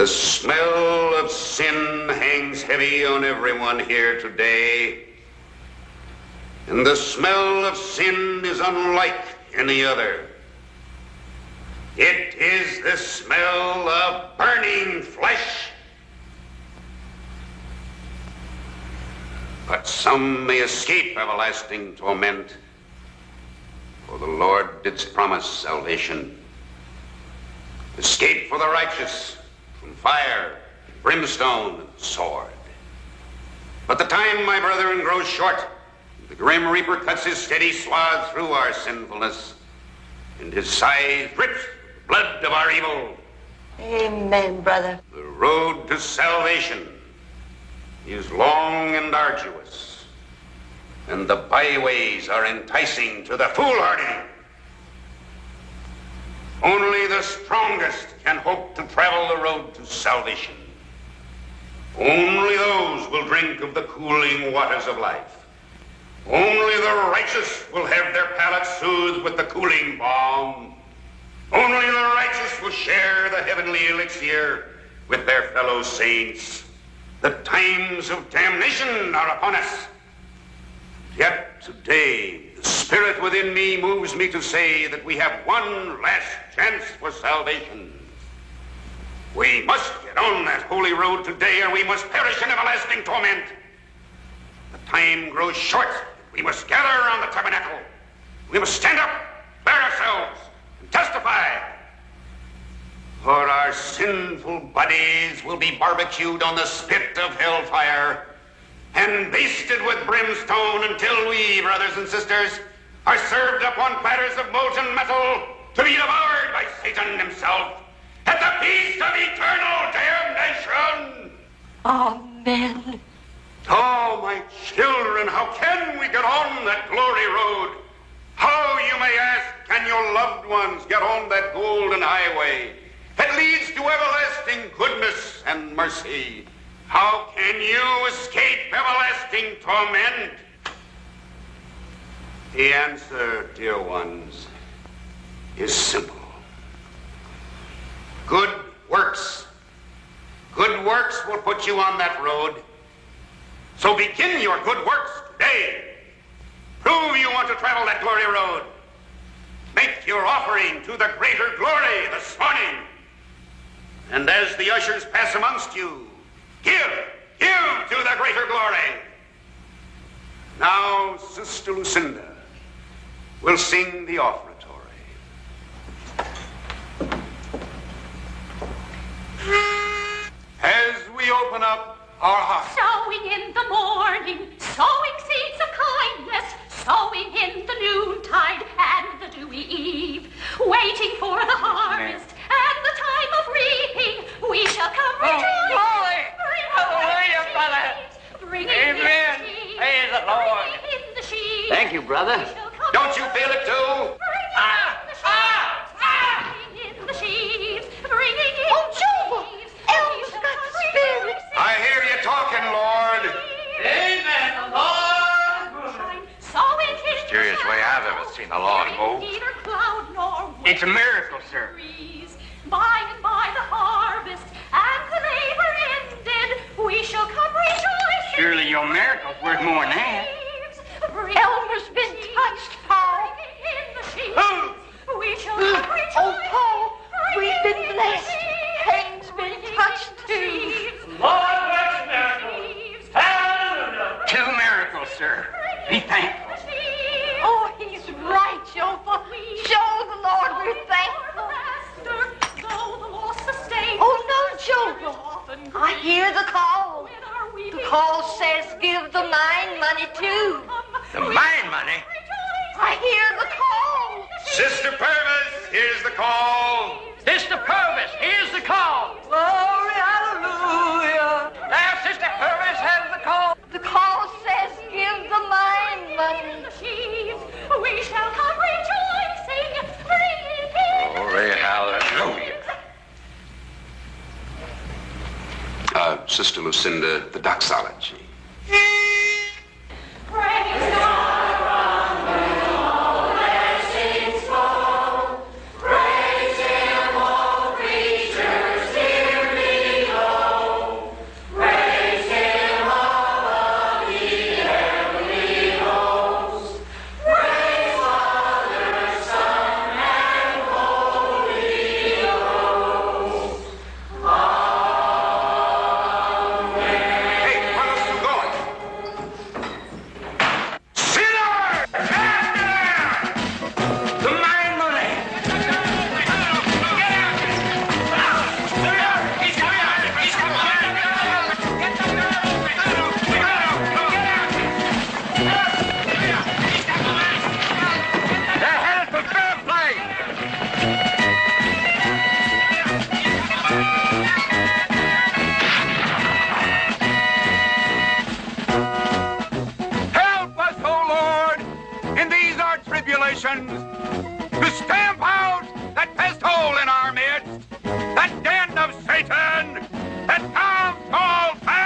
The smell of sin hangs heavy on everyone here today. And the smell of sin is unlike any other. It is the smell of burning flesh. But some may escape everlasting torment, for the Lord didst promise salvation. Escape for the righteous from fire, brimstone, and sword. But the time, my brethren, grows short. The grim reaper cuts his steady swath through our sinfulness, and his scythe drips with the blood of our evil. Amen, brother. The road to salvation is long and arduous, and the byways are enticing to the foolhardy. Only the strongest can hope to travel the road to salvation. Only those will drink of the cooling waters of life. Only the righteous will have their palates soothed with the cooling balm. Only the righteous will share the heavenly elixir with their fellow saints. The times of damnation are upon us. Yet today, the Spirit within me moves me to say that we have one last chance for salvation. We must get on that holy road today, or we must perish in everlasting torment. The time grows short. We must gather around the tabernacle. We must stand up, bear ourselves, and testify. For our sinful bodies will be barbecued on the spit of hellfire and basted with brimstone until we, brothers and sisters, are served upon platters of molten metal to be devoured by Satan himself at the feast of eternal damnation. Amen. Oh, my children, how can we get on that glory road? How, you may ask, can your loved ones get on that golden highway that leads to everlasting goodness and mercy? How can you escape everlasting torment? The answer, dear ones, is simple. Good works. Good works will put you on that road. So begin your good works today. Prove you want to travel that glory road. Make your offering to the greater glory this morning. And as the ushers pass amongst you, give to the greater glory. Now, Sister Lucinda will sing the offertory. As we open up our hearts. Sowing in the morning, sowing seeds of kindness, sowing in the noontide and the dewy eve, waiting for the harvest and the time of reaping, we shall come rejoicing. Glory! Hallelujah, brother! Amen. Praise the Lord. Thank you, brother. Don't you feel it too? In the sheaves, bringing in Oh, Jehovah! Ellen's got the Spirit. I hear you talking, Lord. Amen, Lord. Mysterious way I've ever seen the Lord move. It's a miracle, sir. By and by the harvest and the labor ended, we shall come rejoicing. Surely your miracle's worth more than that. Elmer's been touched, Paul. Who? We shall come rejoicing. Oh, Paul, we've been blessed. Cain's been touched, too. Lord works miracles. Hallelujah. 2 miracles, sir. Be thankful. Oh, he's right, Jehovah. Show the Lord we're thankful. Oh, no, Jehovah. I hear the call. The call says give the mine money, too. The mine money? I hear the call. Sister Purvis, here's the call. Sister Purvis, here's the call. Glory, hallelujah. Now, Sister Purvis has the call. The call says give the mine money. We shall come rejoicing, bringing in Glory, hallelujah. Sister Lucinda, the doxology. praise God. All their saints fall. Praise Him, all creatures dearly They're headed for fair play. Help us, O Lord, in these our tribulations, to stamp out that pest hole in our midst, that den of Satan, that town called fair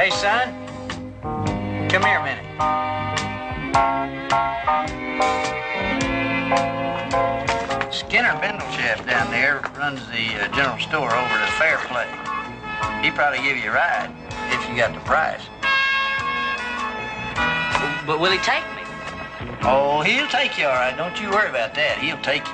Hey, son. Come here a minute. Skinner Bindleshaft down there runs the general store over at Fair Play. He'd probably give you a ride if you got the price. But will he take me? Oh, he'll take you all right. Don't you worry about that. He'll take you.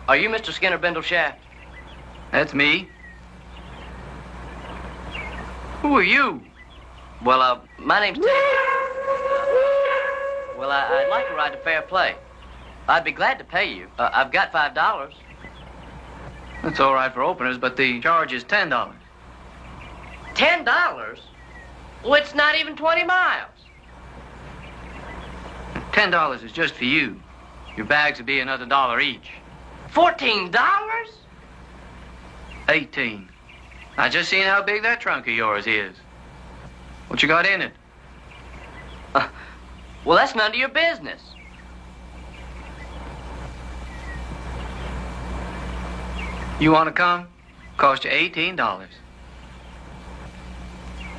Are you Mr. Skinner Bindleshaft? That's me. Who are you? Well, my name's Ted. Well, I'd like to ride to Fair Play. I'd be glad to pay you. I've got $5. That's all right for openers, but the charge is $10. $10? Well, it's not even 20 miles. $10 is just for you. Your bags would be another $1 each. $14? 18. I just seen how big that trunk of yours is. What you got in it? Well, that's none of your business. You want to come? Cost you $18.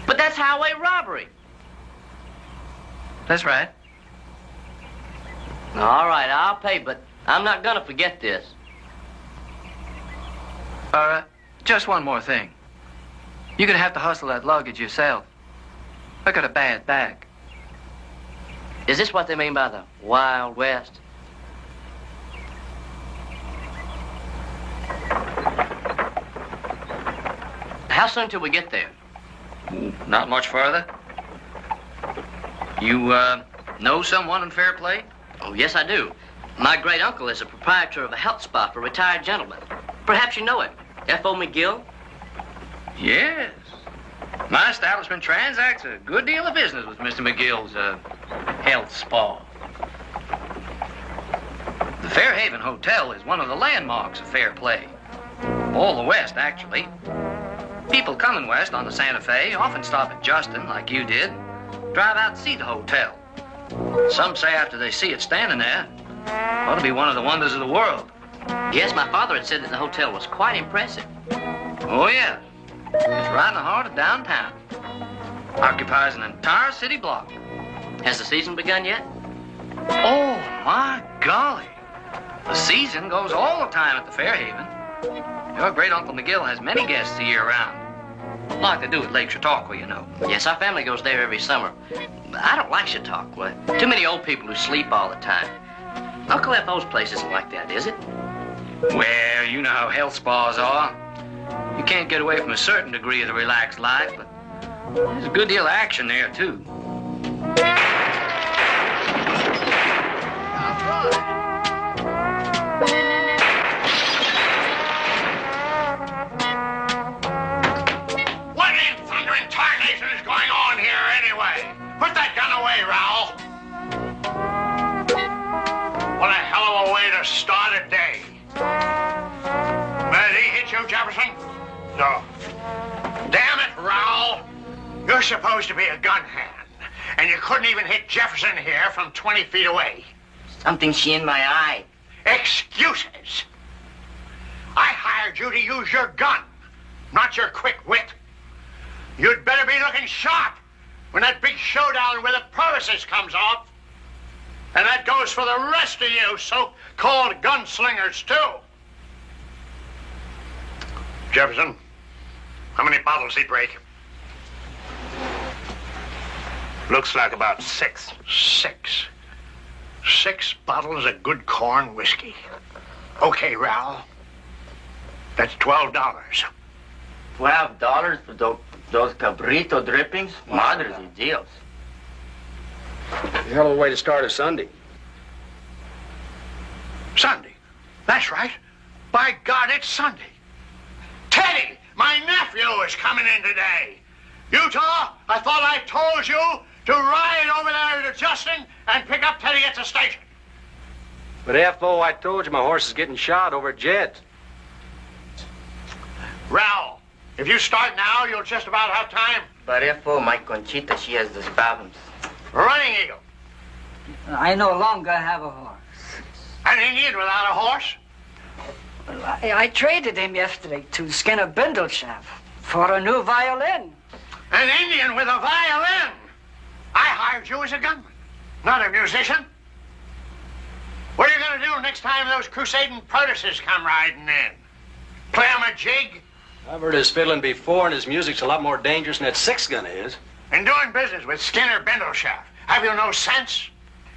But that's highway robbery. That's right. All right, I'll pay, but I'm not gonna forget this. Just one more thing. You're gonna have to hustle that luggage yourself. I got a bad back. Is this what they mean by the Wild West? How soon till we get there? Not much farther. You, know someone in Fair Play? Oh, yes, I do. My great-uncle is a proprietor of a health spa for retired gentlemen. Perhaps you know him. F.O. McGill? Yes. My establishment transacts a good deal of business with Mr. McGill's, health spa. The Fairhaven Hotel is one of the landmarks of Fair Play. All the West, actually. People coming west on the Santa Fe often stop at Justin, like you did, drive out to see the hotel. Some say after they see it standing there, it ought to be one of the wonders of the world. Yes, my father had said that the hotel was quite impressive. Oh, yeah. It's right in the heart of downtown. Occupies an entire city block. Has the season begun yet? Oh, my golly. The season goes all the time at the Fairhaven. Your great-uncle McGill has many guests the year round. Like they do at Lake Chautauqua, you know. Yes, our family goes there every summer. I don't like Chautauqua. Too many old people who sleep all the time. Uncle F.O.'s place isn't like that, is it? Well, you know how health spas are. You can't get away from a certain degree of the relaxed life, but there's a good deal of action there, too. What in thunder and tarnation is going on here anyway? Put that gun away, Raoul. What a hell of a way to start a day. Did he hit you, Jefferson? No. Damn it, Raoul. You're supposed to be a gun hand, and you couldn't even hit Jefferson here from 20 feet away. Something's in my eye. Excuses. I hired you to use your gun, not your quick wit. You'd better be looking sharp when that big showdown with the Purvises comes off. And that goes for the rest of you so-called gunslingers, too. Jefferson, how many bottles did he break? Looks like about 6. 6? 6 bottles of good corn whiskey. Okay, Raoul. That's $12. $12 for those cabrito drippings? Madre de Dios. A hell of a way to start a Sunday. Sunday? That's right. By God, it's Sunday. Teddy, my nephew, is coming in today. Utah, I thought I told you to ride over there to Justin and pick up Teddy at the station. But F.O., I told you my horse is getting shot over at Jed's. Raoul, if you start now, you'll just about have time. But F.O., my Conchita, she has those problems. Running Eagle. I no longer have a horse. An Indian without a horse? Well, I traded him yesterday to Skinner Bindleshaft for a new violin. An Indian with a violin? I hired you as a gunman, not a musician. What are you going to do next time those crusading Purvises come riding in? Play him a jig? I've heard his fiddling before, and his music's a lot more dangerous than that 6-gun is. In doing business with Skinner Bindleshaft, have you no sense?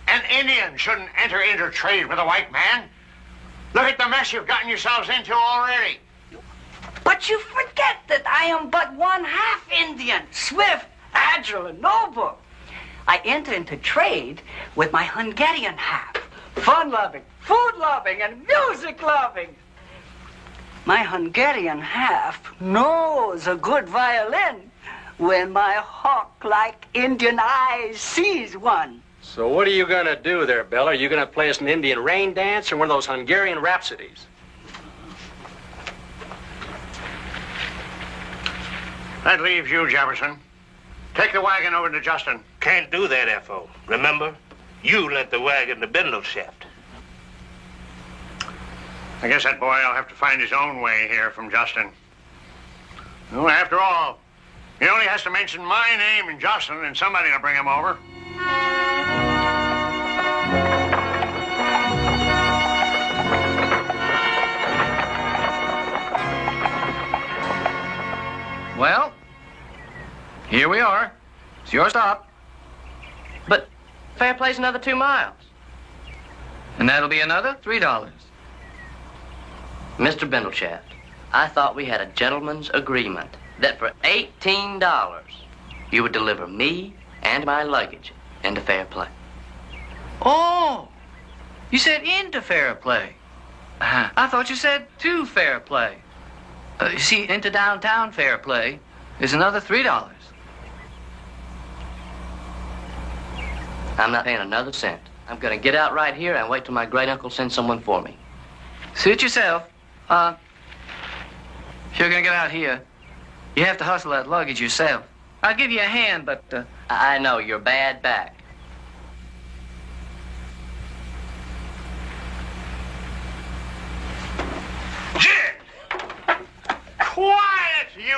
An Indian shouldn't enter into trade with a white man. Look at the mess you've gotten yourselves into already. But you forget that I am but one half Indian, swift, agile, and noble. I enter into trade with my Hungarian half, fun-loving, food-loving, and music-loving. My Hungarian half knows a good violin when my hawk-like Indian eyes sees one. So what are you going to do there, Bella? Are you going to play us an Indian rain dance or one of those Hungarian rhapsodies? That leaves you, Jefferson. Take the wagon over to Justin. Can't do that, F.O. Remember? You lent the wagon to Bindleshaft. I guess that boy will have to find his own way here from Justin. Well, after all, he only has to mention my name and Justin, and somebody will bring him over. Well, here we are. It's your stop. But Fair Play's another 2 miles. And that'll be another $3. Mr. Bindleshaft, I thought we had a gentleman's agreement that for $18 you would deliver me and my luggage into Fair Play. Oh, you said into Fair Play. I thought you said to Fair Play. You see, into downtown Fair Play is another $3. I'm not paying another cent. I'm going to get out right here and wait till my great-uncle sends someone for me. Suit yourself. If you're going to get out here, you have to hustle that luggage yourself. I'll give you a hand, but... I know, you're bad back.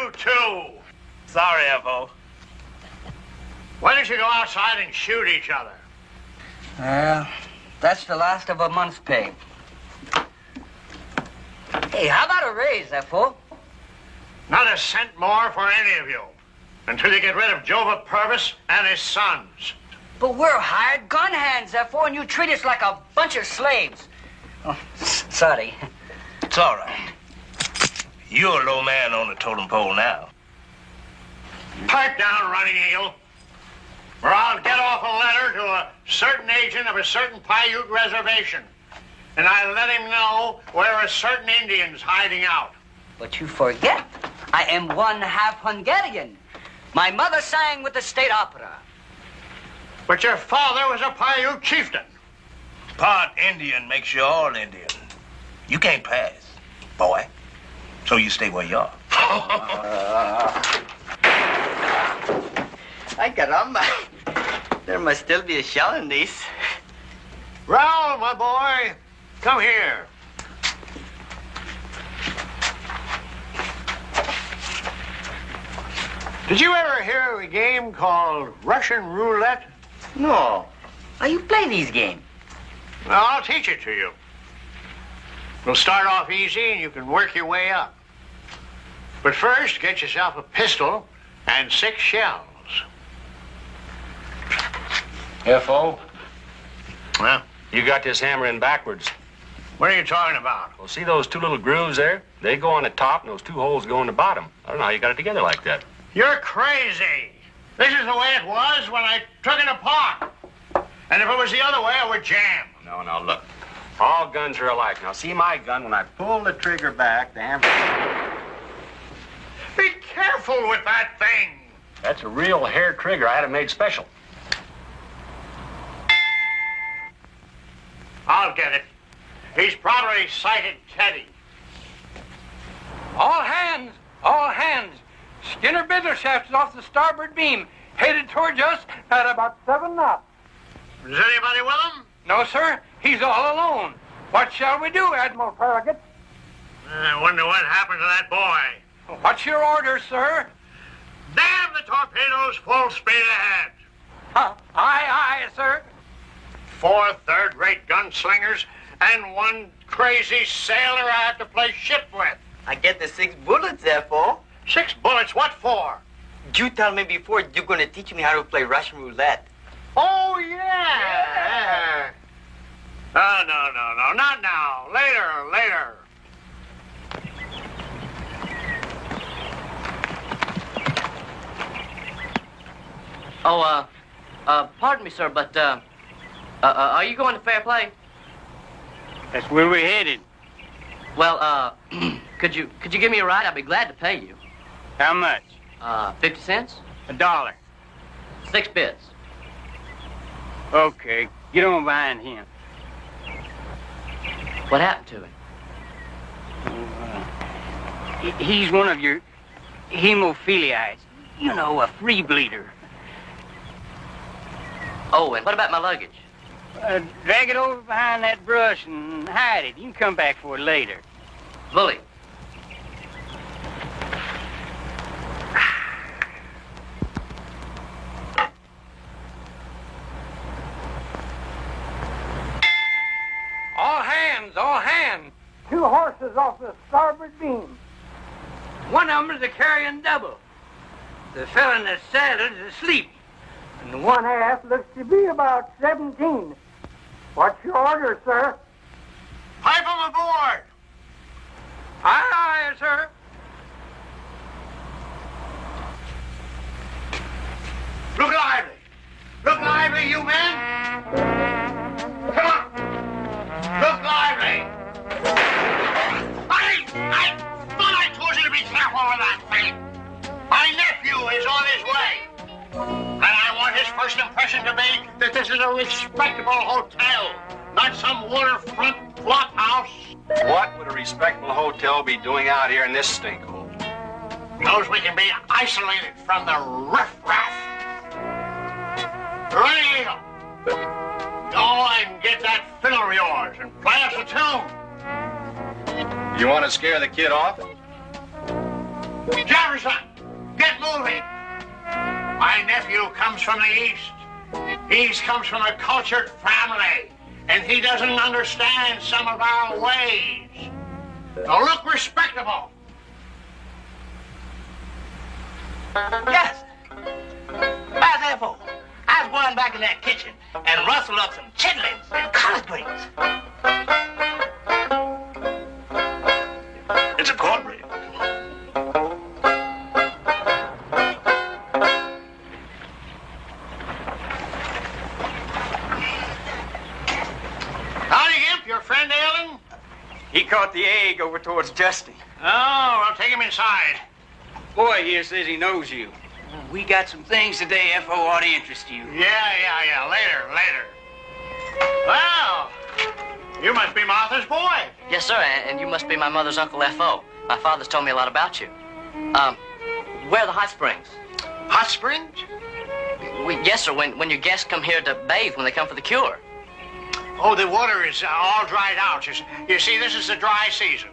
you too. Sorry, F.O. Why don't you go outside and shoot each other? Well, that's the last of a month's pay. Hey, how about a raise, F.O.? Not a cent more for any of you. Until you get rid of Jova Purvis and his sons. But we're hired gun hands, F.O., and you treat us like a bunch of slaves. Oh, sorry. It's all right. You're a low man on the totem pole now. Pipe down, Running Eagle. Or I'll get off a letter to a certain agent of a certain Paiute reservation. And I let him know where a certain Indian's hiding out. But you forget, I am one half Hungarian. My mother sang with the state opera. But your father was a Paiute chieftain. Part Indian makes you all Indian. You can't pass, boy. So you stay where you are. Ay, caramba. There must still be a shell in these. Raoul, my boy, come here. Did you ever hear of a game called Russian roulette? No. How you play these games? Well, I'll teach it to you. We'll start off easy and you can work your way up. But first, get yourself a pistol and 6 shells. F.O. Well, You got this hammer in backwards. what are you talking about? Well, see those 2 little grooves there? They go on the top and those 2 holes go in the bottom. I don't know how you got it together like that. You're crazy. This is the way it was when I took it apart. And if it was the other way, it would jam. No, look. All guns are alike. Now, see my gun, when I pull the trigger back, the hammer... Be careful with that thing. That's a real hair trigger. I had it made special. I'll get it. He's probably sighted Teddy. All hands! All hands! Skinner Bindleshaft is off the starboard beam, headed towards us at about 7 knots. Is anybody with him? No, sir. He's all alone. What shall we do, Admiral Farragut? I wonder what happened to that boy. What's your order, sir? Damn the torpedoes, full speed ahead. Aye, sir. 4 third-rate gunslingers and 1 crazy sailor I have to play ship with. I get the 6 bullets, F.O. 6 bullets, what for? You tell me before you're going to teach me how to play Russian roulette. Oh, yeah. Oh, no, not now. Later. Oh, pardon me, sir, but, are you going to fair play? That's where we're headed. Well, could you give me a ride? I'd be glad to pay you. How much? 50 cents? $1. 6 bits. Okay, get on behind him. What happened to him? He's one of your hemophiliacs. You know, a free bleeder. Oh, and what about my luggage? Drag it over behind that brush and hide it. You can come back for it later. Bully. All hands. 2 horses off the starboard beam. One of them is a carrying double. The fellow in the saddle is asleep. And the 1/2 looks to be about 17. What's your order, sir? Pipe him aboard. Aye, sir. Look lively. Look lively, you men. Come on. Look lively. I thought I told you to be careful with that thing. My nephew is on his way. And I want his first impression to be that this is a respectable hotel, not some waterfront flop house. What would a respectable hotel be doing out here in this stinkhole? Knows we can be isolated from the riffraff. Running Eagle. Go and get that fiddle of yours and play us a tune. You want to scare the kid off? Jefferson, get moving. My nephew comes from the East. He comes from a cultured family, and he doesn't understand some of our ways. So look respectable. Yes. How's that for? I was going back in that kitchen and rustle up some chitlins and collard greens. It's a cornbread. Howdy, Gimp. Your friend Ellen? He caught the egg over towards Justin. Oh, well, take him inside. Boy here says he knows you. We got some things today, F.O. ought to interest you. Yeah. Later. Well, you must be Martha's boy. Yes, sir, and you must be my mother's Uncle F.O. My father's told me a lot about you. Where are the hot springs? Hot springs? Yes, sir, when your guests come here to bathe when they come for the cure. Oh, the water is all dried out. You see, this is the dry season.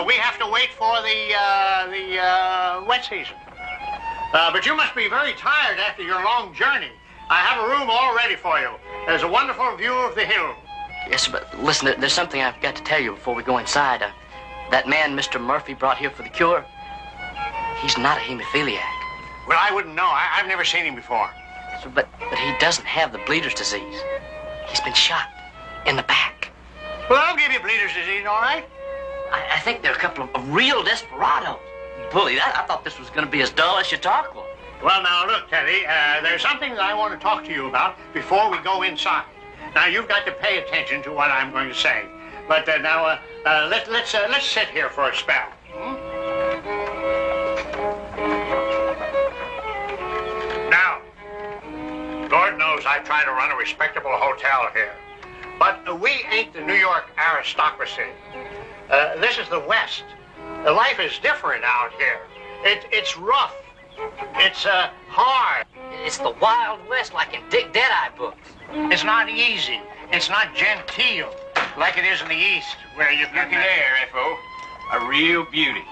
We have to wait for the wet season. But you must be very tired after your long journey. I have a room all ready for you. There's a wonderful view of the hill. Yes, sir, but listen, there's something I've got to tell you before we go inside. That man Mr. Murphy brought here for the cure, he's not a hemophiliac. Well, I wouldn't know. I've never seen him before. Sir, but he doesn't have the bleeder's disease. He's been shot in the back. Well, I'll give you bleeder's disease, all right? I think they're a couple of real desperados. Bully, I thought this was going to be as dull as Chautauqua. Well, now, look, Teddy, there's something that I want to talk to you about before we go inside. Now, you've got to pay attention to what I'm going to say. But now, let's sit here for a spell. Now, Lord knows I try to run a respectable hotel here. But we ain't the New York aristocracy. This is the West. Life is different out here. It's rough. It's hard. It's the Wild West like in Dick Deadeye books. It's not easy. It's not genteel like it is in the East, where you Looky there, F.O. A real beauty.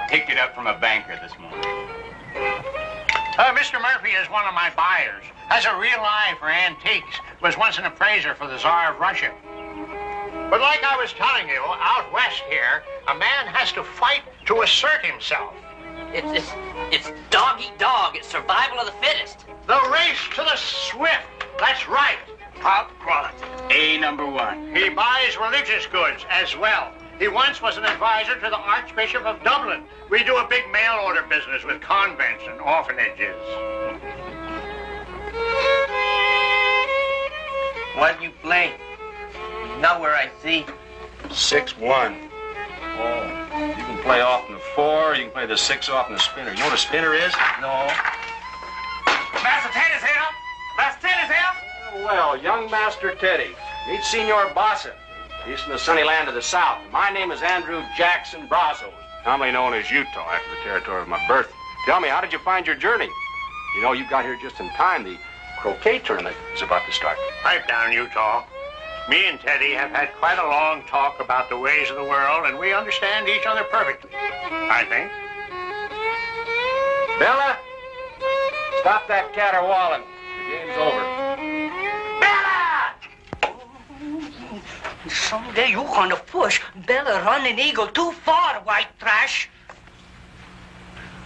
Picked it up from a banker this morning. Mr. Murphy is one of my buyers. Has a real eye for antiques. Was once an appraiser for the Tsar of Russia. But like I was telling you, out west here, a man has to fight to assert himself. It's dog eat dog. It's survival of the fittest. The race to the swift. That's right. Top quality. A#1. He buys religious goods as well. He once was an advisor to the Archbishop of Dublin. We do a big mail order business with convents and orphanages. What you play? You know where I see? 6-1. Oh, you can play off in the 4, you can play the 6 off in the spinner. You know what a spinner is? No. Master Teddy's here. Master Teddy's here. Well, young Master Teddy. Meet Senor Bossa. He's from the sunny land of the South. My name is Andrew Jackson Brazos, commonly known as Utah, after the territory of my birth. Tell me, how did you find your journey? You know, you got here just in time. The croquet tournament is about to start. Pipe down, Utah. Me and Teddy have had quite a long talk about the ways of the world, and we understand each other perfectly, I think. Bella, stop that caterwauling. The game's over. Someday you're gonna push Bella Running Eagle too far, white trash.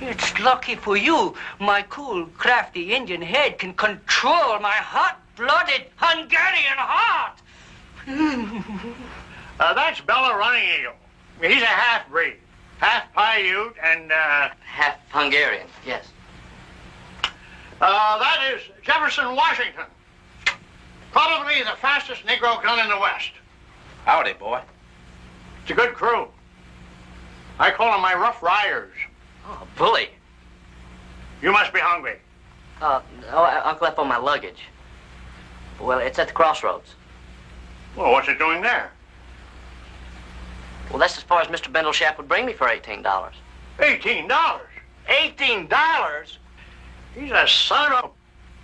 It's lucky for you, my cool, crafty Indian head can control my hot-blooded Hungarian heart. That's Bella Running Eagle. He's a half-breed. Half Paiute and, Half Hungarian, yes. That is Jefferson Washington. Probably the fastest Negro gun in the West. Howdy, boy. It's a good crew. I call them my Rough Riders. Oh, bully. You must be hungry. Uncle F on my luggage. Well, it's at the crossroads. Well, what's it doing there? Well, that's as far as Mr. Bendleshap would bring me for $18. $18? $18? He's a son of a...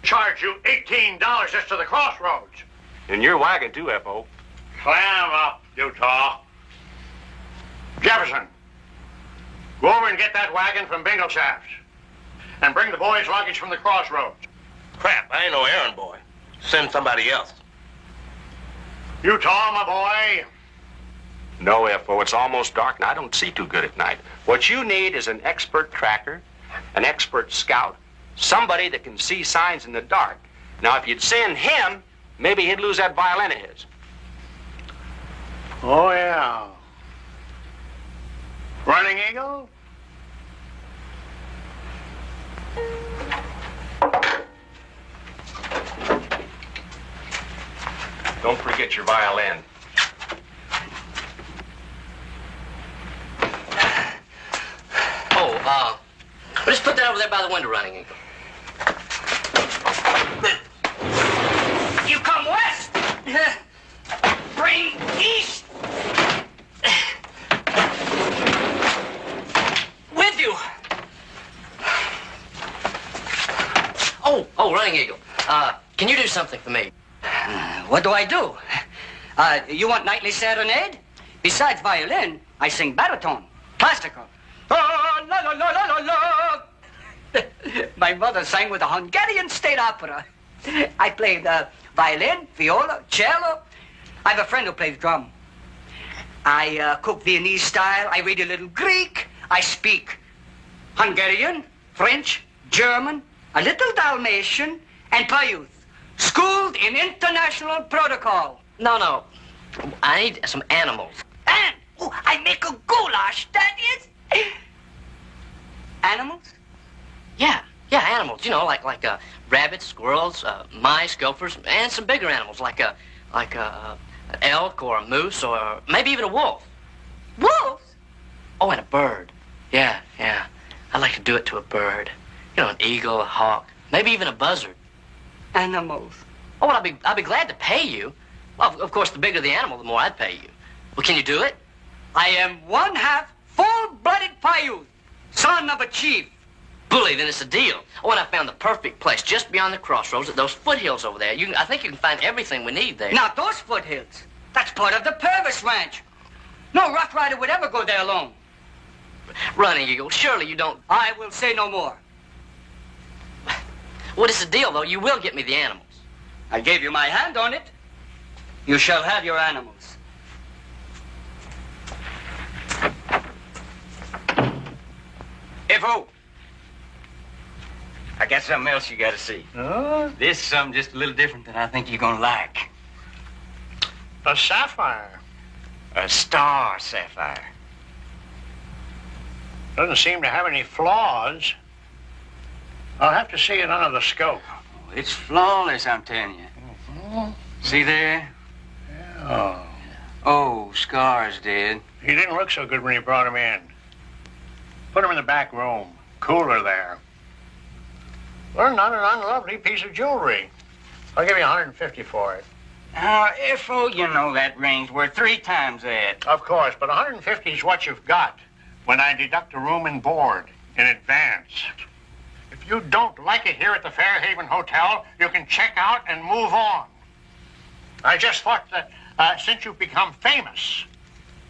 Charge you $18 just to the crossroads. In your wagon, too, F.O. Clam up, Utah. Jefferson, Go over and get that wagon from Bingle Shafts. And bring the boys' luggage from the crossroads. Crap, I ain't no errand boy. Send somebody else. Utah, my boy. No, F.O., it's almost dark and I don't see too good at night. What you need is an expert tracker, an expert scout, somebody that can see signs in the dark. Now, if you'd send him, maybe he'd lose that violin of his. Oh, yeah. Running Eagle? Don't forget your violin. Oh, just put that over there by the window, Running Eagle. You come west, bring east. With you. Oh, Running Eagle, can you do something for me? What do I do? You want nightly serenade? Besides violin, I sing baritone, classical. Oh, la, la, la, la, la, la. My mother sang with the Hungarian State Opera. I played violin, viola, cello. I have a friend who plays drum. I cook Viennese style. I read a little Greek. I speak Hungarian, French, German, a little Dalmatian, and Paiute. Schooled in international protocol. No. I need some animals. And I make a goulash, that is. Animals? Yeah, animals. You know, like rabbits, squirrels, mice, gophers, and some bigger animals like an elk or a moose or maybe even a wolf. Wolves? Oh, and a bird. Yeah. I'd like to do it to a bird. You know, an eagle, a hawk, maybe even a buzzard. Animals. Oh, well, I'd be glad to pay you. Well, of course, the bigger the animal, the more I'd pay you. Well, can you do it? I am one half full-blooded Paiute, son of a chief. Bully, then it's a deal. Oh, and I found the perfect place just beyond the crossroads at those foothills over there. I think you can find everything we need there. Not those foothills. That's part of the Purvis Ranch. No Rough Rider would ever go there alone. Running Eagle, surely you don't... I will say no more. What is the deal, though? You will get me the animals. I gave you my hand on it. You shall have your animals. F.O. I got something else you gotta see. Oh? This is something just a little different than I think you're gonna like. A sapphire. A star sapphire. Doesn't seem to have any flaws. I'll have to see it under the scope. It's flawless, I'm telling you. Mm-hmm. See there? Yeah. Oh, Scar's dead. He didn't look so good when you brought him in. Put him in the back room. Cooler there. Well, not an unlovely piece of jewelry. I'll give you $150 for it. F.O., you know that ring's worth 3 times that. Of course, but $150 is what you've got when I deduct a room and board in advance. If you don't like it here at the Fairhaven Hotel, you can check out and move on. I just thought that since you've become famous,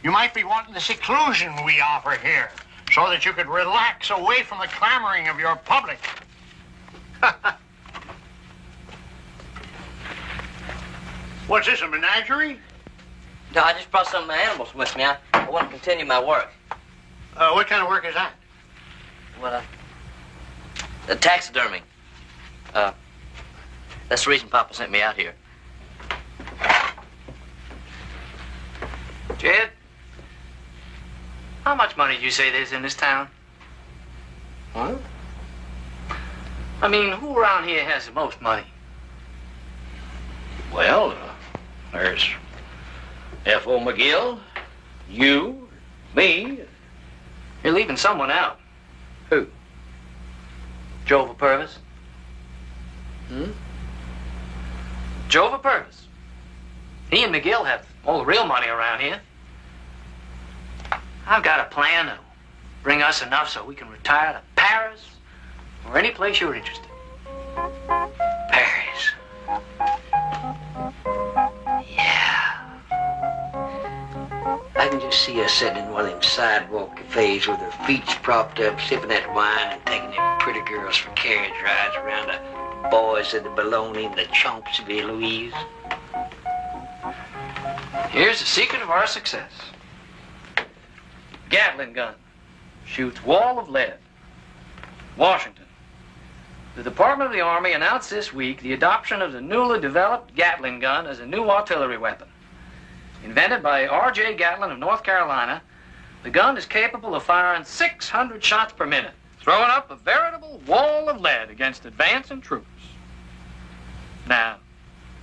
you might be wanting the seclusion we offer here so that you could relax away from the clamoring of your public. What's this, a menagerie? No, I just brought some of my animals with me. I want to continue my work. What kind of work is that? What, taxidermy. That's the reason Papa sent me out here. Jed, how much money do you say there's in this town? Huh? I mean, who around here has the most money? Well, there's F.O. McGill, you, me. You're leaving someone out. Who? Jova Purvis? Jova Purvis. He and McGill have all the real money around here. I've got a plan to bring us enough so we can retire to Paris or any place you're interested. Paris. Yeah. I can just see us sitting in one of them sidewalk cafes with our feet propped up, sipping that wine and taking them pretty girls for carriage rides around the boys of the Bologna and the Champs of Louise. Here's the secret of our success. Gatling gun. Shoots wall of lead. Washington. The Department of the Army announced this week the adoption of the newly developed Gatling gun as a new artillery weapon. Invented by R.J. Gatlin of North Carolina, the gun is capable of firing 600 shots per minute, throwing up a veritable wall of lead against advancing troops. Now,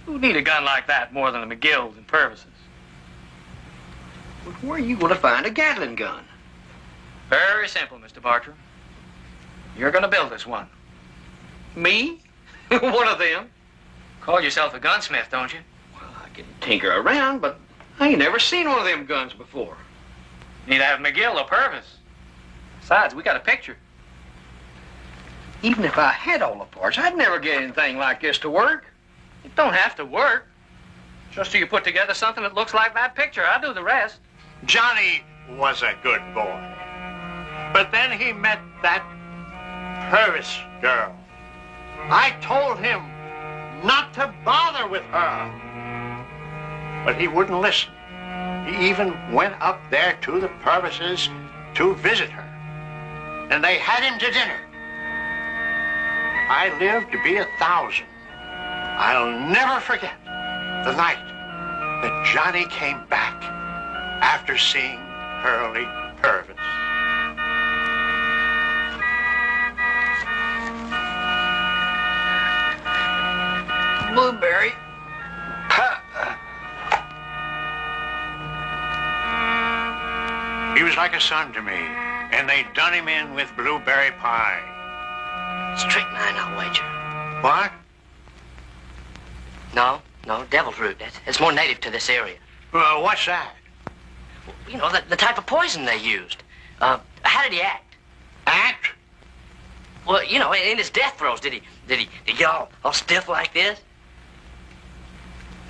who'd need a gun like that more than the McGills and Purvises? But where are you going to find a Gatling gun? Very simple, Mr. Bartram. You're going to build us one. Me? One of them. Call yourself a gunsmith, don't you? Well, I can tinker around, but I ain't never seen one of them guns before. Need to have McGill or Purvis. Besides, we got a picture. Even if I had all the parts, I'd never get anything like this to work. It don't have to work. Just so you put together something that looks like that picture. I'll do the rest. Johnny was a good boy. But then he met that Purvis girl. I told him not to bother with her. But he wouldn't listen. He even went up there to the Purvises to visit her. And they had him to dinner. I lived to be 1,000. I'll never forget the night that Johnny came back after seeing Hurley Purvis. Blueberry. He was like a son to me, and they done him in with blueberry pie. Strychnine, I'll wager. What? No, devil's root. It's more native to this area. What's that? You know, the type of poison they used. How did he act? Act? Well, you know, in his death throes, did he get all stiff like this?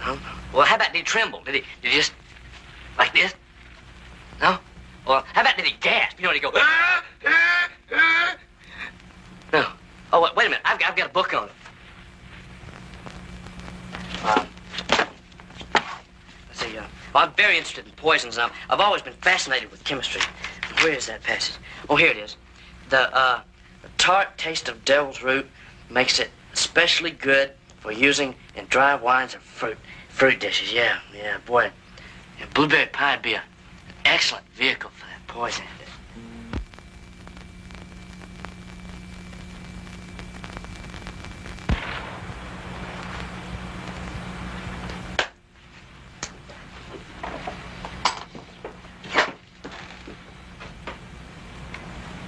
No. Well, how about did he tremble? Did he just like this? No. Well, how about did he gasp? You know, did he go? No. Oh, wait a minute. I've got a book on it. Let's see. Well, I'm very interested in poisons. I've always been fascinated with chemistry. Where is that passage? Oh, here it is. The tart taste of devil's root makes it especially good for using in dry wines and fruit dishes. Yeah, boy. Yeah, blueberry pie would be an excellent vehicle for that poison.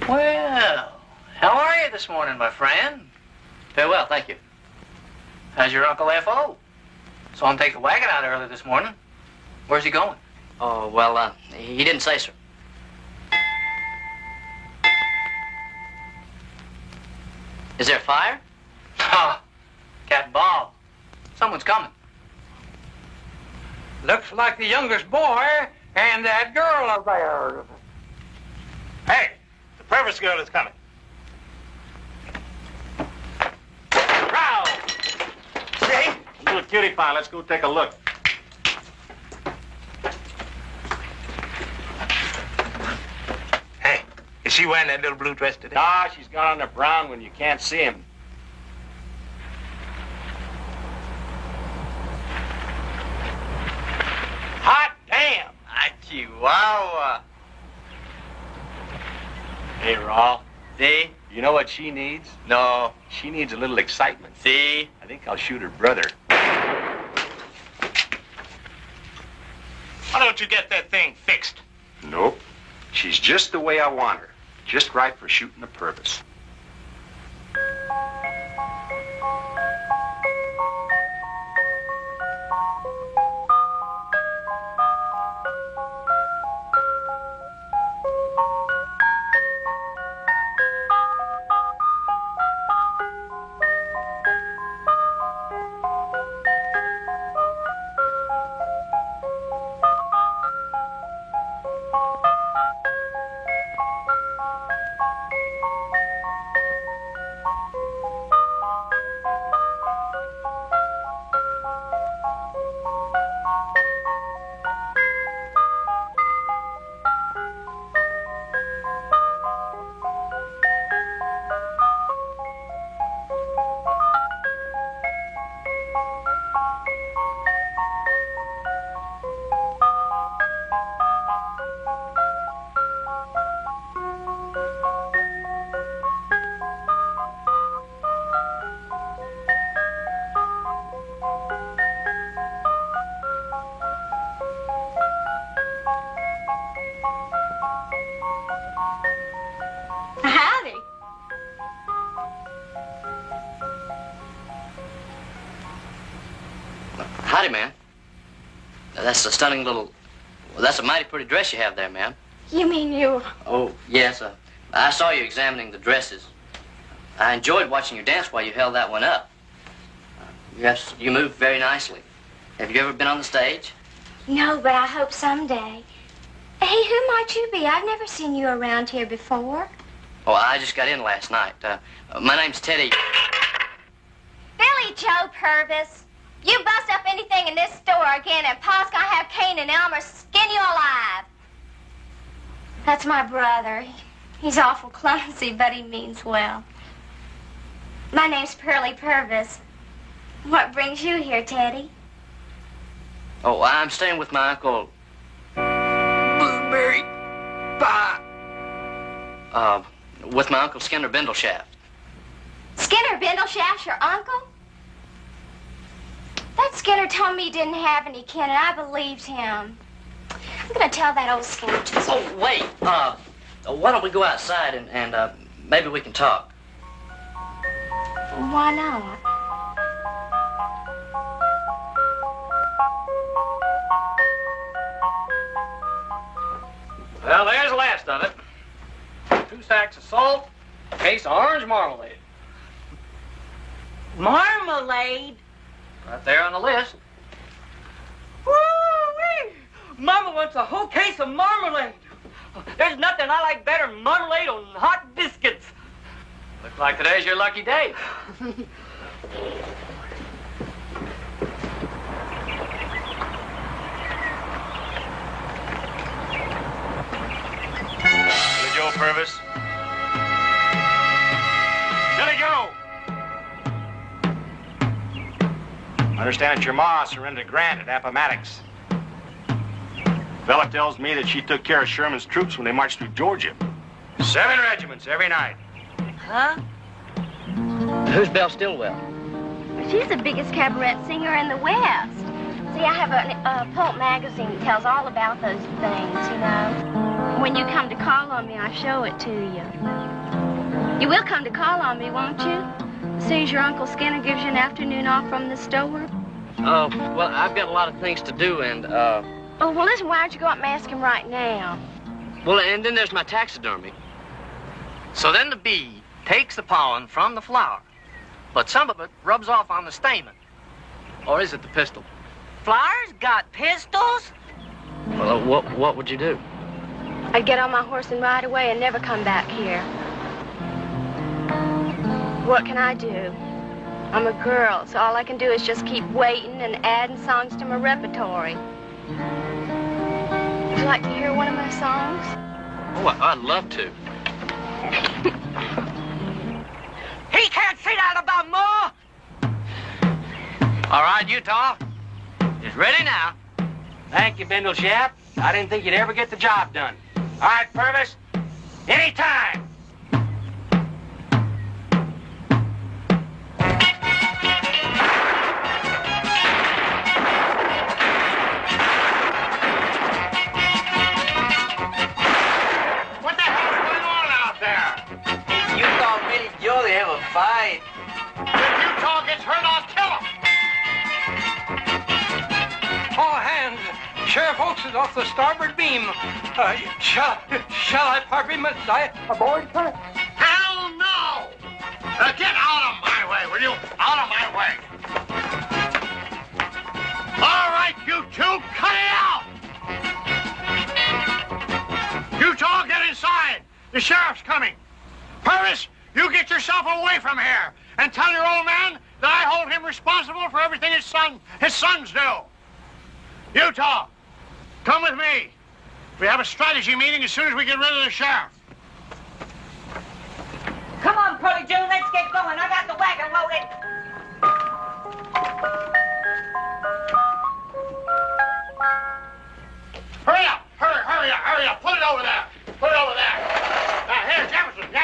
Well, how are you this morning, my friend? Very well, thank you. How's your Uncle F.O.? Saw him take the wagon out early this morning. Where's he going? Oh, well, he didn't say, sir. Is there a fire? Ha! Captain Bob. Someone's coming. Looks like the youngest boy and that girl of theirs. Hey, the Purvis girl is coming. Crowd! See? Little cutie pie, let's go take a look. Hey, is she wearing that little blue dress today? Ah, she's got on the brown when you can't see him. Hot damn! Chihuahua. Hey, Rawl. See? You know what she needs? No. She needs a little excitement. See? I think I'll shoot her brother. Why don't you get that thing fixed? Nope. She's just the way I want her. Just right for shooting the Purvis. Howdy, man. That's a stunning little... Well, that's a mighty pretty dress you have there, ma'am. You mean you? Oh, yes. I saw you examining the dresses. I enjoyed watching you dance while you held that one up. Yes, you moved very nicely. Have you ever been on the stage? No, but I hope someday. Hey, who might you be? I've never seen you around here before. Oh, I just got in last night. My name's Teddy. Billy Joe Purvis. You bust up anything in this store again, and Pa's gonna have Kane and Elmer skin you alive. That's my brother. He's awful clumsy, but he means well. My name's Pearlie Purvis. What brings you here, Teddy? Oh, I'm staying with my uncle... Blueberry pie. With my Uncle Skinner Bindleshaft. Skinner Bindleshaft's your uncle? That Skinner told me he didn't have any kin, and I believed him. I'm gonna tell that old Skinner just... Oh, wait. Why don't we go outside and maybe we can talk? Why not? Well, there's the last of it. 2 sacks of salt, a case of orange marmalade. Marmalade? Right there on the list. Woo-wee! Mama wants a whole case of marmalade. There's nothing I like better than marmalade on hot biscuits. Looks like today's your lucky day. Billy Joe Purvis. Billy Joe! I understand that your ma surrendered Grant at Appomattox. Bella tells me that she took care of Sherman's troops when they marched through Georgia. 7 regiments every night. Huh? Who's Belle Stillwell? She's the biggest cabaret singer in the West. See, I have a pulp magazine that tells all about those things, you know. When you come to call on me, I show it to you. You will come to call on me, won't you? As soon as your Uncle Skinner gives you an afternoon off from the store? Well, I've got a lot of things to do and, Oh, well, listen, why don't you go up and ask him right now? Well, and then there's my taxidermy. So then the bee takes the pollen from the flower, but some of it rubs off on the stamen. Or is it the pistil? Flowers got pistols? Well, what would you do? I'd get on my horse and ride away and never come back here. What can I do? I'm a girl, so all I can do is just keep waiting and adding songs to my repertory. Would you like to hear one of my songs? Oh, I'd love to. He can't say that about Ma! All right, Utah. It's ready now. Thank you, Bindleshaft. I didn't think you'd ever get the job done. All right, Purvis. Anytime. What the hell's going on out there? You thought Billy Joe they have a fight. If Utah gets hurt, I'll kill him. All hands. Sheriff Oakes is off the starboard beam. Shall I part him? Must I aboard, sir? Hell no! Get out of my way, will you? Out of my way. All right, you two, cut it out! Utah, get inside. The sheriff's coming. Purvis, you get yourself away from here and tell your old man that I hold him responsible for everything his sons do. Utah, come with me. We have a strategy meeting as soon as we get rid of the sheriff. Come on, Pearlie Joe, let's get going. I got the wagon loaded. Hurry up! Hurry up! Put it over there! Put it over there! Now, here, Jefferson! Here!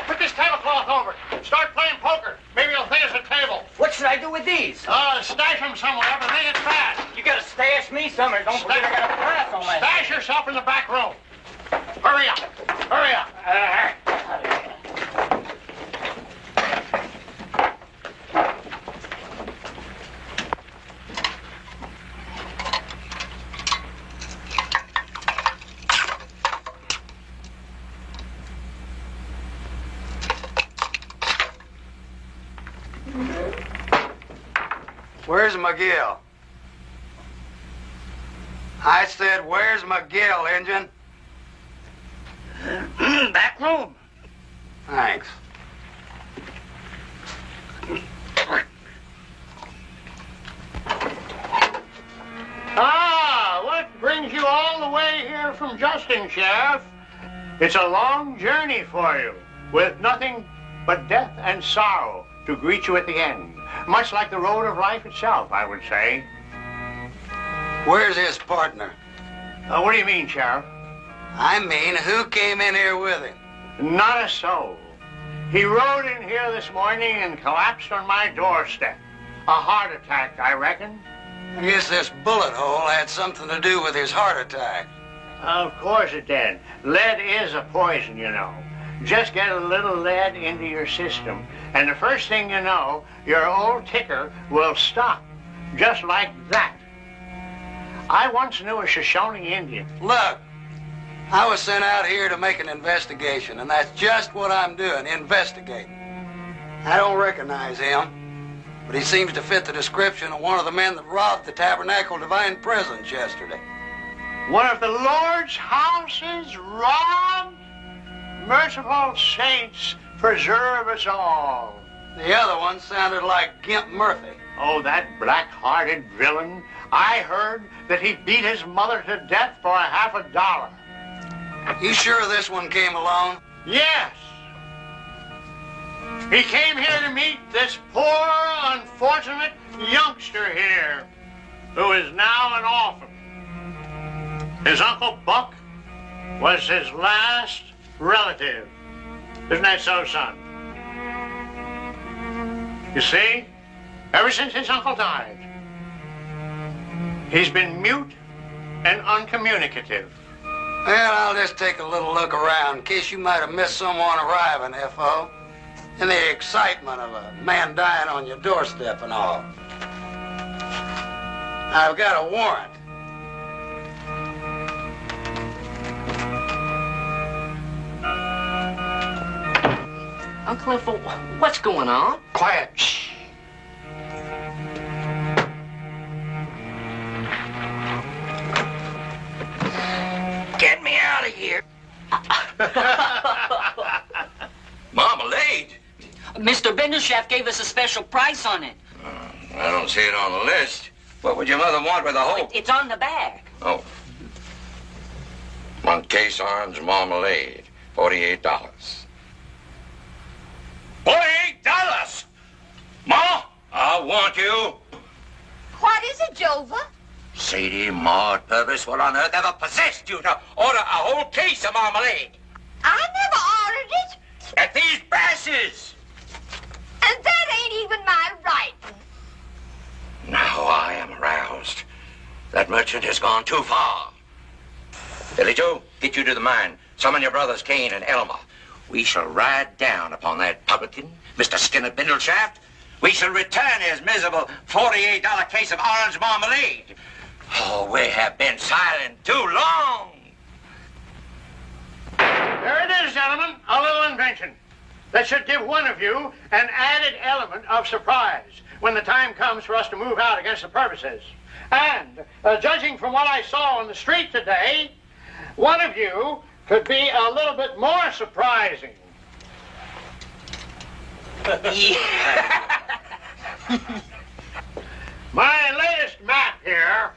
Put this tablecloth over it. Start playing poker. Maybe you'll think it's a table. What should I do with these? Stash them somewhere, but make it fast. You gotta stash me somewhere. Don't forget I got a price on my Stash yourself in the back room. Hurry up! Hurry up! Where's McGill? I said, where's McGill, Injun? Back room. Thanks. Ah, what brings you all the way here from Justin, Sheriff? It's a long journey for you, with nothing but death and sorrow to greet you at the end. Much like the road of life itself, I would say. Where's his partner? What do you mean, Sheriff? I mean, who came in here with him? Not a soul. He rode in here this morning and collapsed on my doorstep. A heart attack, I reckon. I guess this bullet hole had something to do with his heart attack. Of course it did. Lead is a poison, you know. Just get a little lead into your system, and the first thing you know, your old ticker will stop. Just like that. I once knew a Shoshone Indian. Look, I was sent out here to make an investigation, and that's just what I'm doing, investigating. I don't recognize him, but he seems to fit the description of one of the men that robbed the Tabernacle Divine Presence yesterday. One of the Lord's houses robbed? Merciful saints, preserve us all. The other one sounded like Gimp Murphy. Oh, that black-hearted villain. I heard that he beat his mother to death for $50. You sure this one came alone? Yes. He came here to meet this poor, unfortunate youngster here, who is now an orphan. His Uncle Buck was his last relative. Isn't that so, son? You see, ever since his uncle died, he's been mute and uncommunicative. Well, I'll just take a little look around in case you might have missed someone arriving, F.O. In the excitement of a man dying on your doorstep and all. I've got a warrant. Uncle F.O., what's going on? Quiet. Shh. Get me out of here. Marmalade? Mr. Bindleshaft gave us a special price on it. I don't see it on the list. What would your mother want with a whole... It's on the bag. Oh. 1 case orange marmalade, $48. $48? Ma, I want you. What is it, Jova? Sadie Maud Purvis, what on earth ever possessed you to order a whole case of marmalade? I never ordered it. At these prices. And that ain't even my writing. Now I am aroused. That merchant has gone too far. Billy Joe, get you to the mine. Summon your brothers Kane and Elmer. We shall ride down upon that publican, Mr. Skinner Bindleshaft. We shall return his miserable $48 case of orange marmalade. Oh, we have been silent too long. There it is, gentlemen, a little invention that should give one of you an added element of surprise when the time comes for us to move out against the Purvises. And, judging from what I saw on the street today, one of you could be a little bit more surprising. My latest map here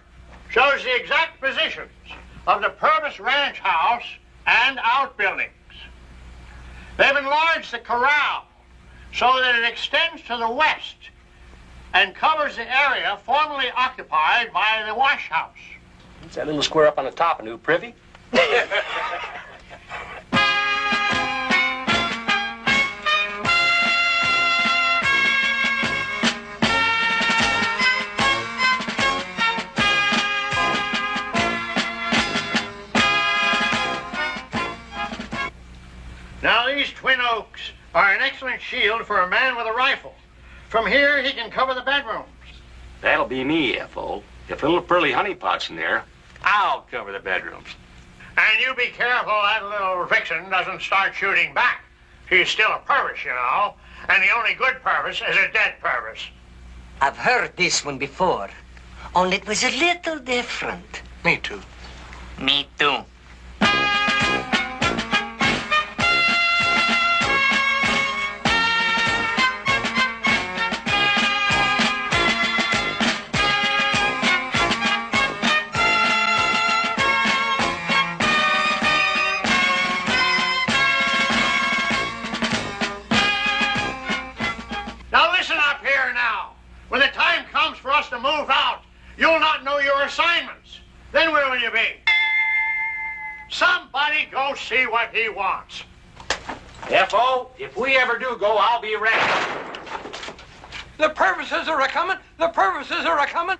shows the exact positions of the Purvis Ranch House and outbuildings. They've enlarged the corral so that it extends to the west and covers the area formerly occupied by the wash house. What's that little square up on the top, a new privy? Now, these twin oaks are an excellent shield for a man with a rifle. From here, he can cover the bedrooms. That'll be me, F.O. If little pearly honeypot's in there, I'll cover the bedrooms. And you be careful that little vixen doesn't start shooting back. She's still a Purvis, you know, and the only good Purvis is a dead Purvis. I've heard this one before, only it was a little different. Me too. Me too. Now listen up here now. When the time comes for us to move out, you'll not know your assignments. Then where will you be? Somebody go see what he wants. F.O., if we ever do go, I'll be ready. The Purvises are a-coming. The Purvises are a-coming.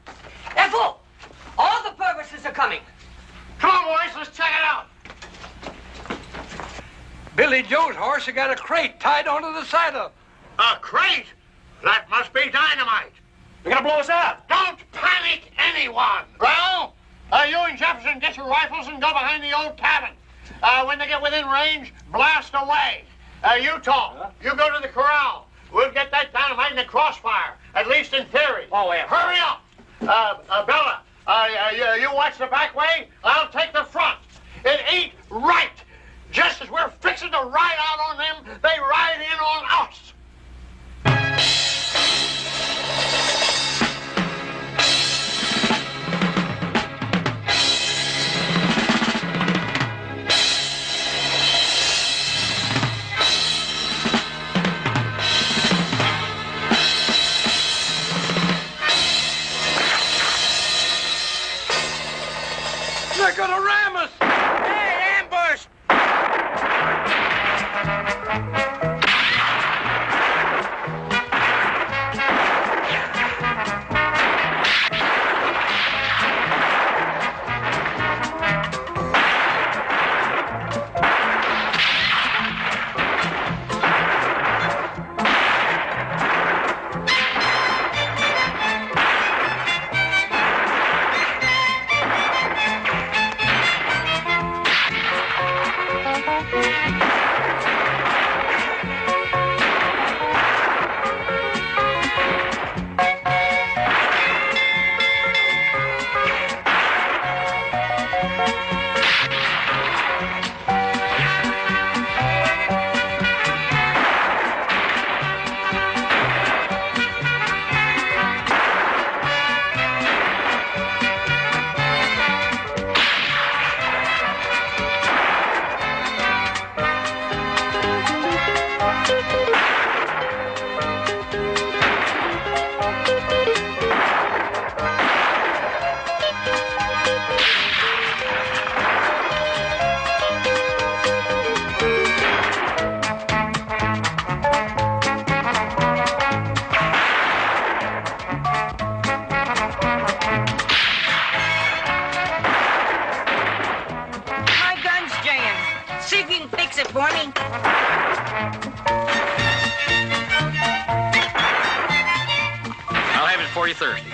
F.O., all the Purvises are coming. Come on, boys, let's check it out. Billy Joe's horse has got a crate tied onto the saddle. A crate? That must be dynamite. They're gonna blow us up. Don't panic anyone. Well, you and Jefferson get your rifles and go behind the old cabin. When they get within range, blast away. Utah, you go to the corral. We'll get that dynamite in the crossfire, at least in theory. Oh, yeah. Hurry up. Bella, you watch the back way. I'll take the front. It ain't right. Just as we're fixing to ride out on them, they ride in on us. They're gonna ram us. Hey, ambush! for me? I'll have it for you Thursday.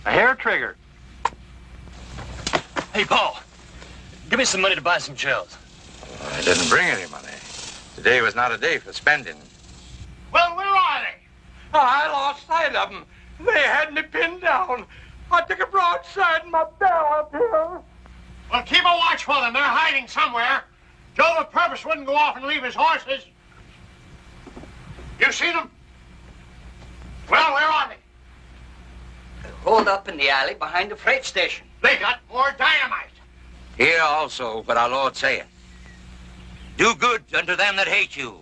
A hair trigger. Hey, Paul, give me some money to buy some shells. I didn't bring any money. Today was not a day for spending. Well, where are they? Oh, I lost sight of them. They had me pinned down. I took a broadside in my bell up here. Well, keep a watch for them. They're hiding somewhere. Joe the Purvis wouldn't go off and leave his horses. You seen them? Well, where are they? Holed up in the alley behind the freight station. They got more dynamite. Hear also what our Lord saith. Do good unto them that hate you.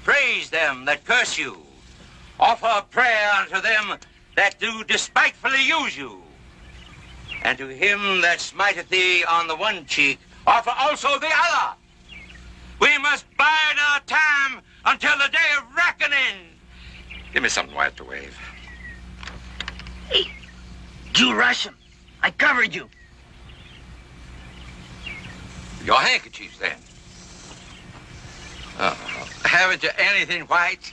Praise them that curse you. Offer prayer unto them that do despitefully use you. And to him that smiteth thee on the one cheek, offer also the other. We must bide our time until the day of reckoning. Give me something white to wave. Hey, you rush him. I covered you. Your handkerchiefs, then. Haven't you anything white?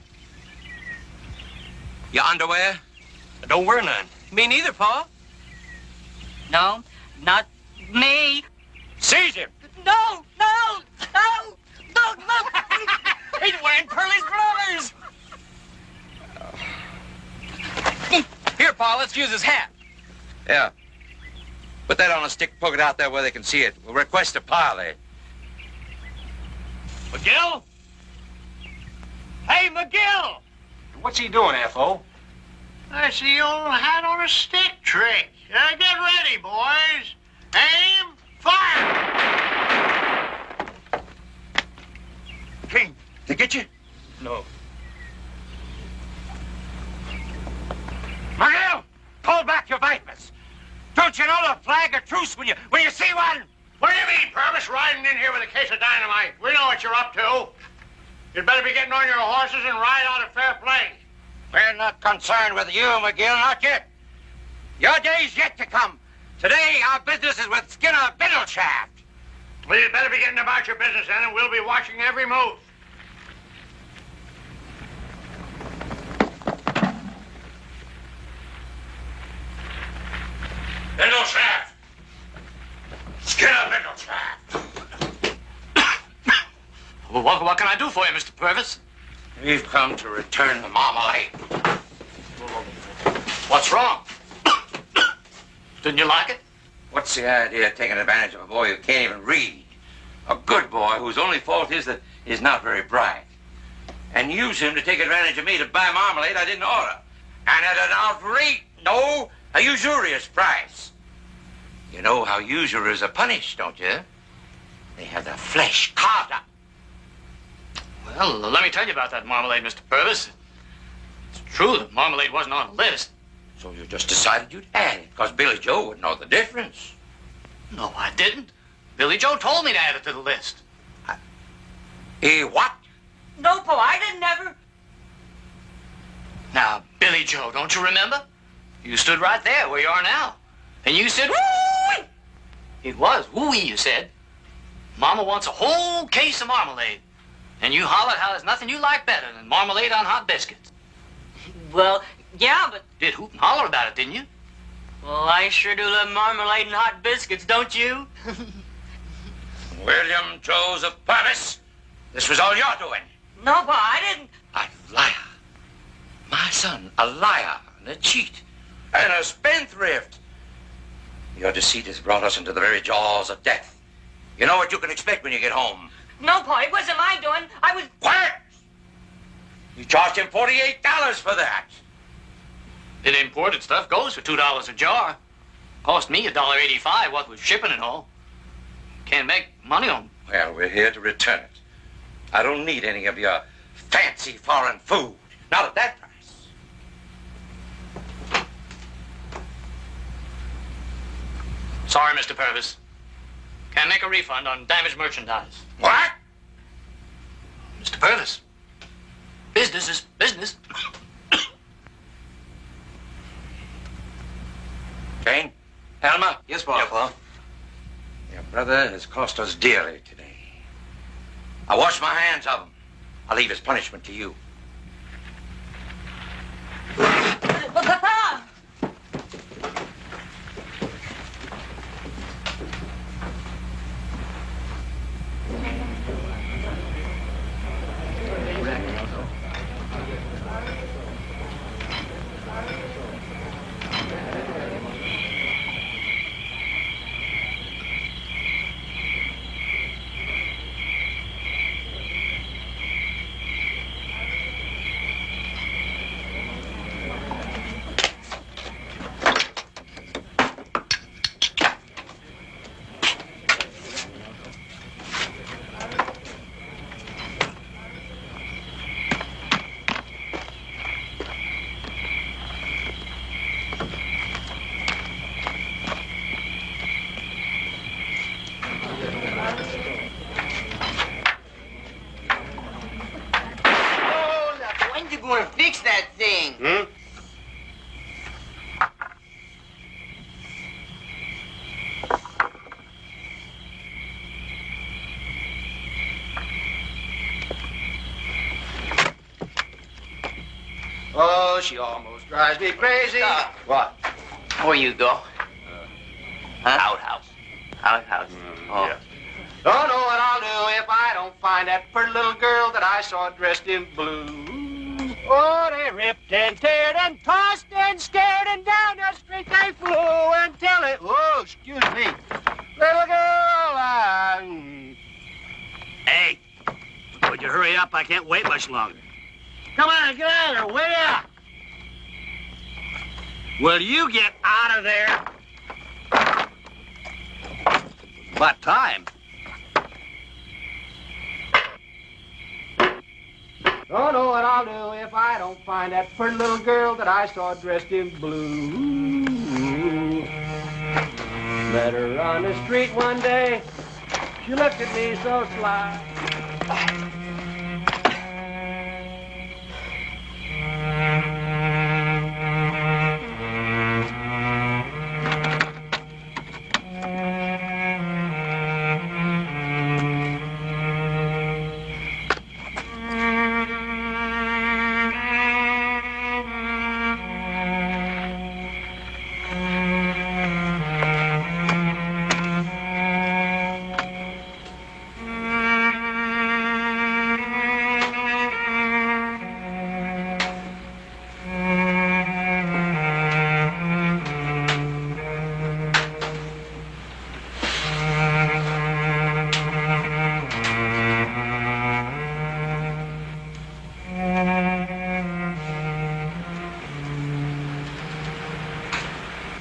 Your underwear? I don't wear none. Me neither, Pa. No, not me. Seize him. No. He's wearing Curly's brothers. Here, Pa, let's use his hat. Yeah. Put that on a stick, poke it out there where they can see it. We'll request a parley. McGill? Hey, McGill! What's he doing, F.O.? That's the old hat on a stick trick. Get ready, boys. Aim, fire! King, they get you? No. McGill, pull back your vipers. Don't you know the flag of truce when you see one? What do you mean, Purvis, riding in here with a case of dynamite? We know what you're up to. You'd better be getting on your horses and ride out of fair play. We're not concerned with you, McGill, not yet. Your day's yet to come. Today, our business is with Skinner Biddleshaft. Well, you'd better be getting about your business then, and we'll be watching every move. Biddleshaft! Skinner Biddleshaft! Well, what can I do for you, Mr. Purvis? We've come to return the marmalade. What's wrong? Didn't you like it? What's the idea of taking advantage of a boy who can't even read? A good boy whose only fault is that he's not very bright. And use him to take advantage of me to buy marmalade I didn't order. And at a usurious price. You know how usurers are punished, don't you? They have their flesh carved up. Well, let me tell you about that marmalade, Mr. Purvis. It's true that marmalade wasn't on the list. So you just decided you'd add it, because Billy Joe would know the difference. No, I didn't. Billy Joe told me to add it to the list. What? No, Pa, I didn't ever. Now, Billy Joe, don't you remember? You stood right there where you are now. And you said, woo-wee! It was woo-wee, you said. Mama wants a whole case of marmalade. And you hollered how there's nothing you like better than marmalade on hot biscuits. Well, yeah, but... Did hoot and holler about it, didn't you? Well, I sure do love marmalade and hot biscuits, don't you? William Joseph Purvis, this was all your doing. No, Pa, I didn't. A liar. My son, a liar and a cheat and a spendthrift. Your deceit has brought us into the very jaws of death. You know what you can expect when you get home. No, Pa, it wasn't my doing. I was... Quiet! You charged him $48 for that. The imported stuff goes for $2 a jar. Cost me $1.85, what with shipping and all. Can't make money on. Well, we're here to return it. I don't need any of your fancy foreign food. Not at that price. Sorry, Mr. Purvis. Can't make a refund on damaged merchandise. What? Mr. Purvis, business is business. Kane? Helma? Yes, Pa. Your brother has cost us dearly today. I wash my hands of him. I'll leave his punishment to you. But, Papa! she almost drives me crazy. What? Where you go? Outhouse. Outhouse. Oh. Yeah. Don't know what I'll do if I don't find that pretty little girl that I saw dressed in blue. Oh, they ripped and teared and tossed and scared and down the street they flew until it, oh, excuse me, little girl, Hey, would you hurry up? I can't wait much longer. Come on, get out of there, will ya? Will you get out of there? What time? Don't know what I'll do if I don't find that pretty little girl that I saw dressed in blue. Met her on the street one day. She looked at me so sly.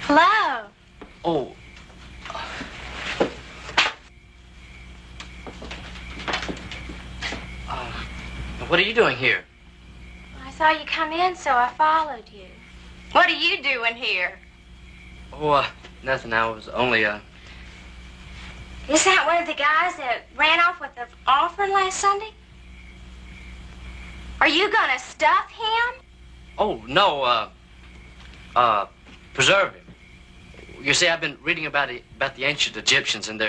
Hello. Oh. What are you doing here? I saw you come in, so I followed you. What are you doing here? Oh, nothing. I was only, Is that one of the guys that ran off with the offering last Sunday? Are you gonna stuff him? Oh, no, preserve him. You see, I've been reading about the ancient Egyptians and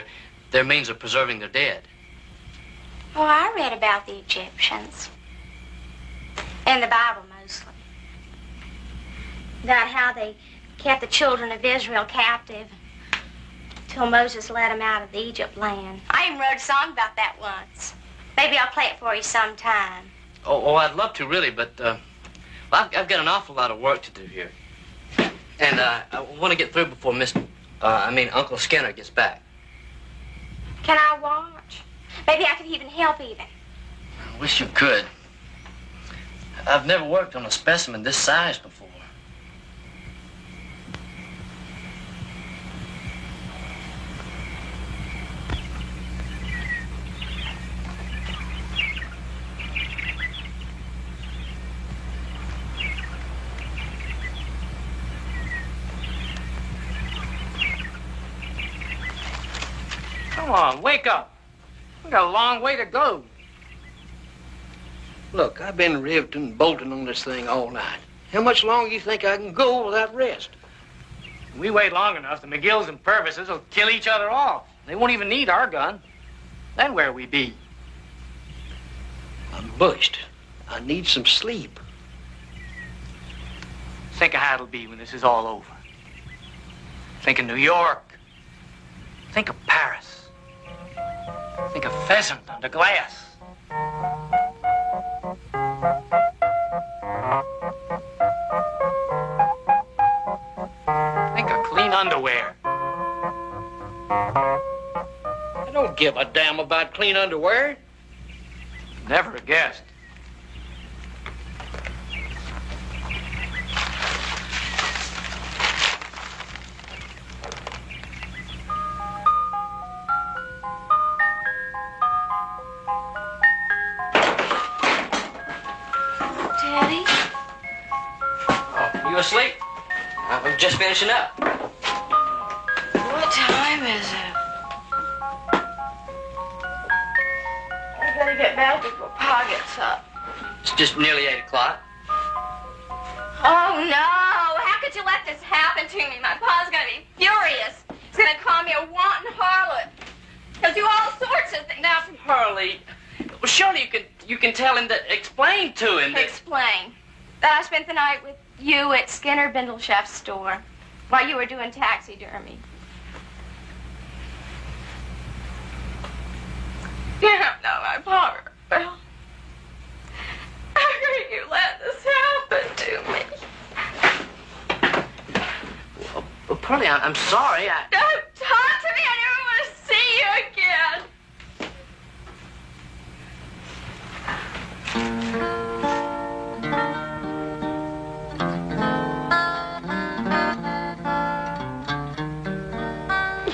their means of preserving their dead. Oh, I read about the Egyptians. In the Bible, mostly. About how they kept the children of Israel captive till Moses let them out of the Egypt land. I even wrote a song about that once. Maybe I'll play it for you sometime. Oh, I'd love to, really, but, well, I've got an awful lot of work to do here. And, I want to get through before Uncle Skinner gets back. Can I watch? Maybe I could even help even. I wish you could. I've never worked on a specimen this size before. Come on, wake up. We got a long way to go. Look, I've been riveting and bolting on this thing all night. How much longer do you think I can go without rest? If we wait long enough, the McGills and Purvises will kill each other off. They won't even need our gun. Then where we be? I'm bushed. I need some sleep. Think of how it'll be when this is all over. Think of New York. Think of Paris. Think of pheasant under glass. Think of clean underwear. I don't give a damn about clean underwear. Never guessed. Teddy? Oh, you asleep? I'm just finishing up. What time is it? I gotta get back before Pa gets up. It's just nearly 8 o'clock. Oh, no! How could you let this happen to me? My Pa's gonna be furious. He's gonna call me a wanton harlot. He'll do all sorts of things. Now, Pearlie, well, surely you can tell him that, explain to him that... Explain. That I spent the night with you at Skinner Bindlesheff's store while you were doing taxidermy. You don't know my poor Bill. How could you let this happen to me? Well, Pearlie, I'm sorry. Don't talk to me. I never want to see you again.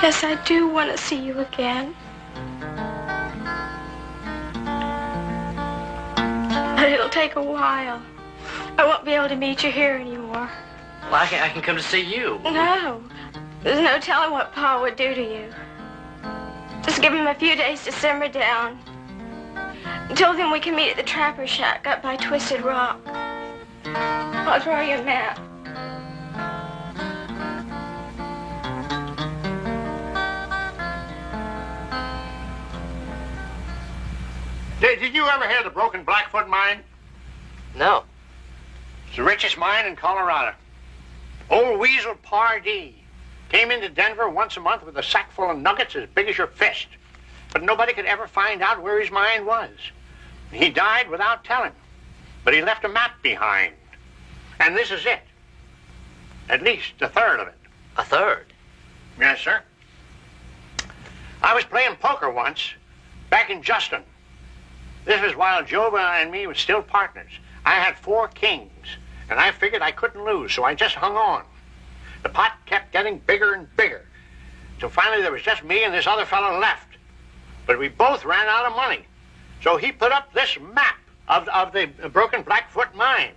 Yes, I do want to see you again. But it'll take a while. I won't be able to meet you here anymore. Well, I can come to see you. No. There's no telling what Pa would do to you. Just give him a few days to simmer down. Until then, we can meet at the Trapper Shack up by Twisted Rock. I'll draw you a map. Did you ever hear of the Broken Blackfoot mine? No. It's the richest mine in Colorado. Old Weasel Pardee came into Denver once a month with a sack full of nuggets as big as your fist. But nobody could ever find out where his mine was. He died without telling. But he left a map behind. And this is it. At least a third of it. A third? Yes, sir. I was playing poker once, back in Justin. This was while Jova and me were still partners. I had 4 kings, and I figured I couldn't lose, so I just hung on. The pot kept getting bigger and bigger. So finally there was just me and this other fellow left. But we both ran out of money. So he put up this map of the Broken Blackfoot mine.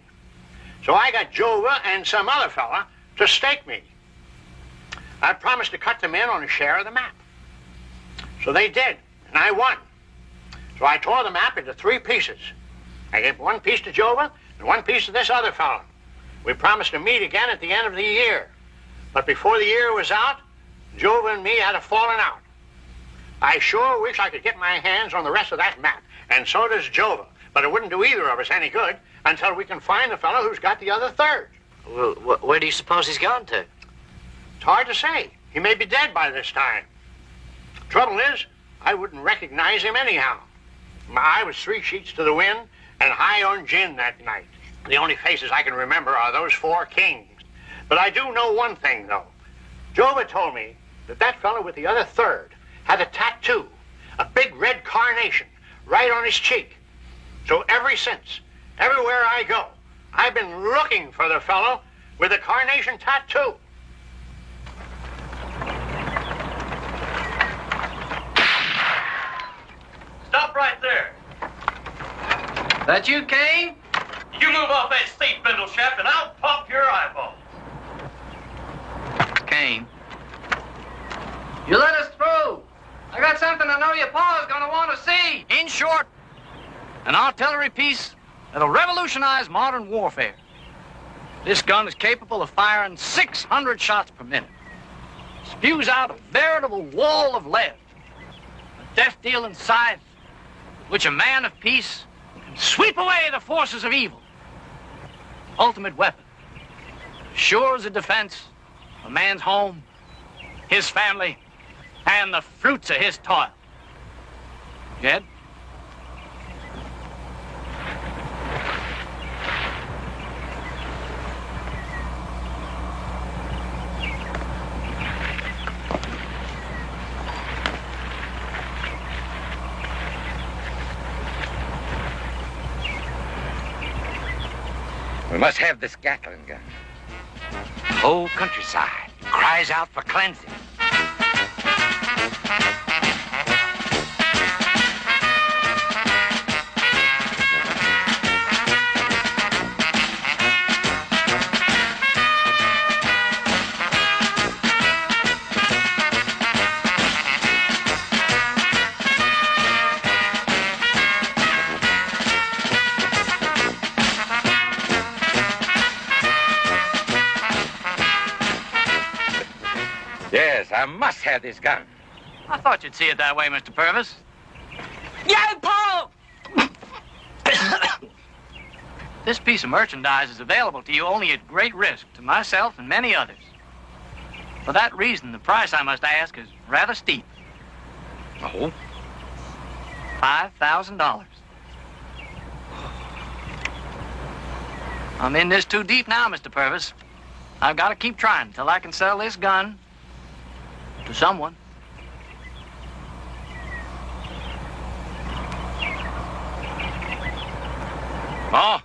So I got Jova and some other fella to stake me. I promised to cut them in on a share of the map. So they did, and I won. So I tore the map into 3 pieces. I gave 1 piece to Jova and 1 piece to this other fellow. We promised to meet again at the end of the year. But before the year was out, Jova and me had a falling out. I sure wish I could get my hands on the rest of that map, and so does Jova. But it wouldn't do either of us any good until we can find the fellow who's got the other third. Well, where do you suppose he's gone to? It's hard to say. He may be dead by this time. Trouble is, I wouldn't recognize him anyhow. I was 3 sheets to the wind and high on gin that night. The only faces I can remember are those 4 kings. But I do know one thing, though. Jova told me that that fellow with the other third had a tattoo, a big red carnation, right on his cheek. So ever since, everywhere I go, I've been looking for the fellow with the carnation tattoo. Stop right there. That you, Kane? You move off that seat, Bindlesheff, and I'll pop your eyeball. Kane. You let us through. I got something I know your pa's gonna want to see. In short, an artillery piece that'll revolutionize modern warfare. This gun is capable of firing 600 shots per minute. Spews out a veritable wall of lead. A death-dealing scythe with which a man of peace can sweep away the forces of evil. Ultimate weapon. Sure as a defense, a man's home, his family, and the fruits of his toil. Jed? We must have this Gatling gun. The whole countryside cries out for cleansing. Yes, I must have this gun. I thought you'd see it that way, Mr. Purvis. Yo, Paul! This piece of merchandise is available to you only at great risk to myself and many others. For that reason, the price I must ask is rather steep. Oh? $5,000. I'm in this too deep now, Mr. Purvis. I've got to keep trying until I can sell this gun to someone. Ma,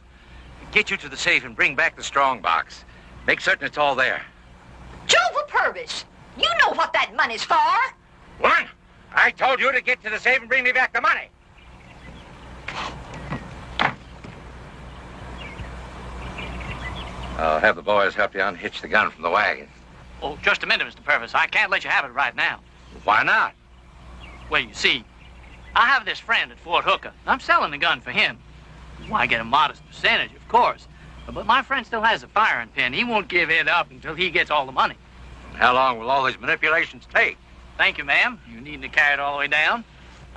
get you to the safe and bring back the strong box. Make certain it's all there. Jova Purvis, you know what that money's for. Woman, I told you to get to the safe and bring me back the money. I'll have the boys help you unhitch the gun from the wagon. Oh, just a minute, Mr. Purvis. I can't let you have it right now. Why not? Well, you see, I have this friend at Fort Hooker. I'm selling the gun for him. Well, I get a modest percentage, of course. But my friend still has a firing pin. He won't give it up until he gets all the money. How long will all these manipulations take? Thank you, ma'am. You needn't to carry it all the way down.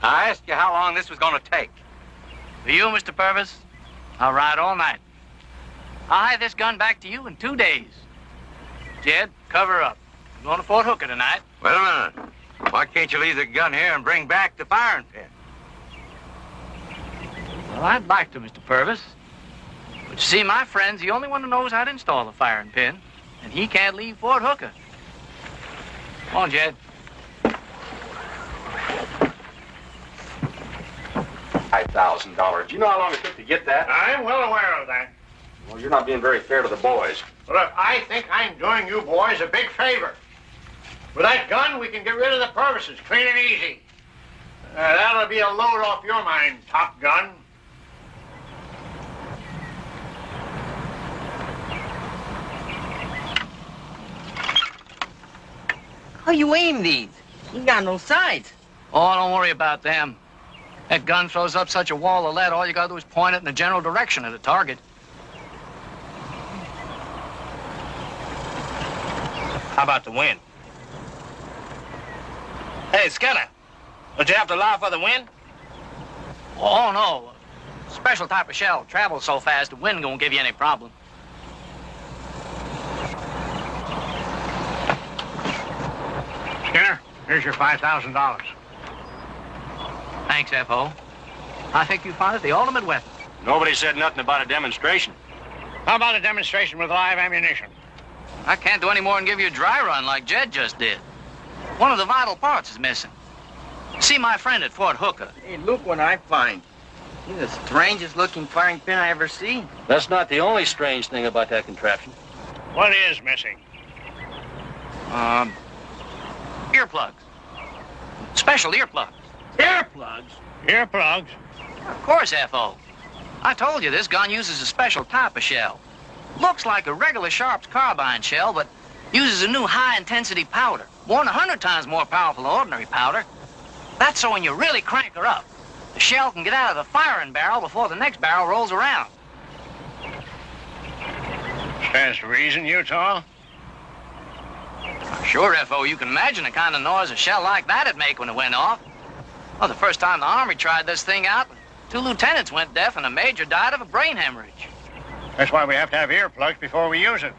I asked you how long this was going to take. For you, Mr. Purvis, I'll ride all night. I'll have this gun back to you in 2 days. Jed, cover up. We're going to Fort Hooker tonight. Wait a minute. Why can't you leave the gun here and bring back the firing pin? Well, I'd like to, Mr. Purvis. But you see, my friend's the only one who knows how to install a firing pin, and he can't leave Fort Hooker. Come on, Jed. $5,000. Do you know how long it took to get that? I'm well aware of that. Well, you're not being very fair to the boys. Look, I think I'm doing you boys a big favor. With that gun, we can get rid of the Purvises, clean and easy. That'll be a load off your mind, Top Gun. How you aim these? You got no sights. Oh, don't worry about them. That gun throws up such a wall of lead, all you gotta do is point it in the general direction of the target. How about the wind? Hey, Skinner, don't you have to allow for the wind? Oh, no. Special type of shell. Travels so fast, the wind won't give you any problem. Skinner, here's your $5,000. Thanks, F.O. I think you found it the ultimate weapon. Nobody said nothing about a demonstration. How about a demonstration with live ammunition? I can't do any more than give you a dry run like Jed just did. One of the vital parts is missing. See my friend at Fort Hooker. Hey, look what I find. He's the strangest looking firing pin I ever seen. That's not the only strange thing about that contraption. What is missing? Earplugs. Special earplugs. Earplugs? Earplugs? Of course, F.O. I told you this gun uses a special type of shell. Looks like a regular Sharp's carbine shell, but uses a new high-intensity powder. More than 100 times more powerful than ordinary powder. That's so when you really crank her up, the shell can get out of the firing barrel before the next barrel rolls around. Stands to reason, Utah? Sure, F.O., you can imagine the kind of noise a shell like that'd make when it went off. Well, the first time the Army tried this thing out, 2 lieutenants went deaf and a major died of a brain hemorrhage. That's why we have to have earplugs before we use it.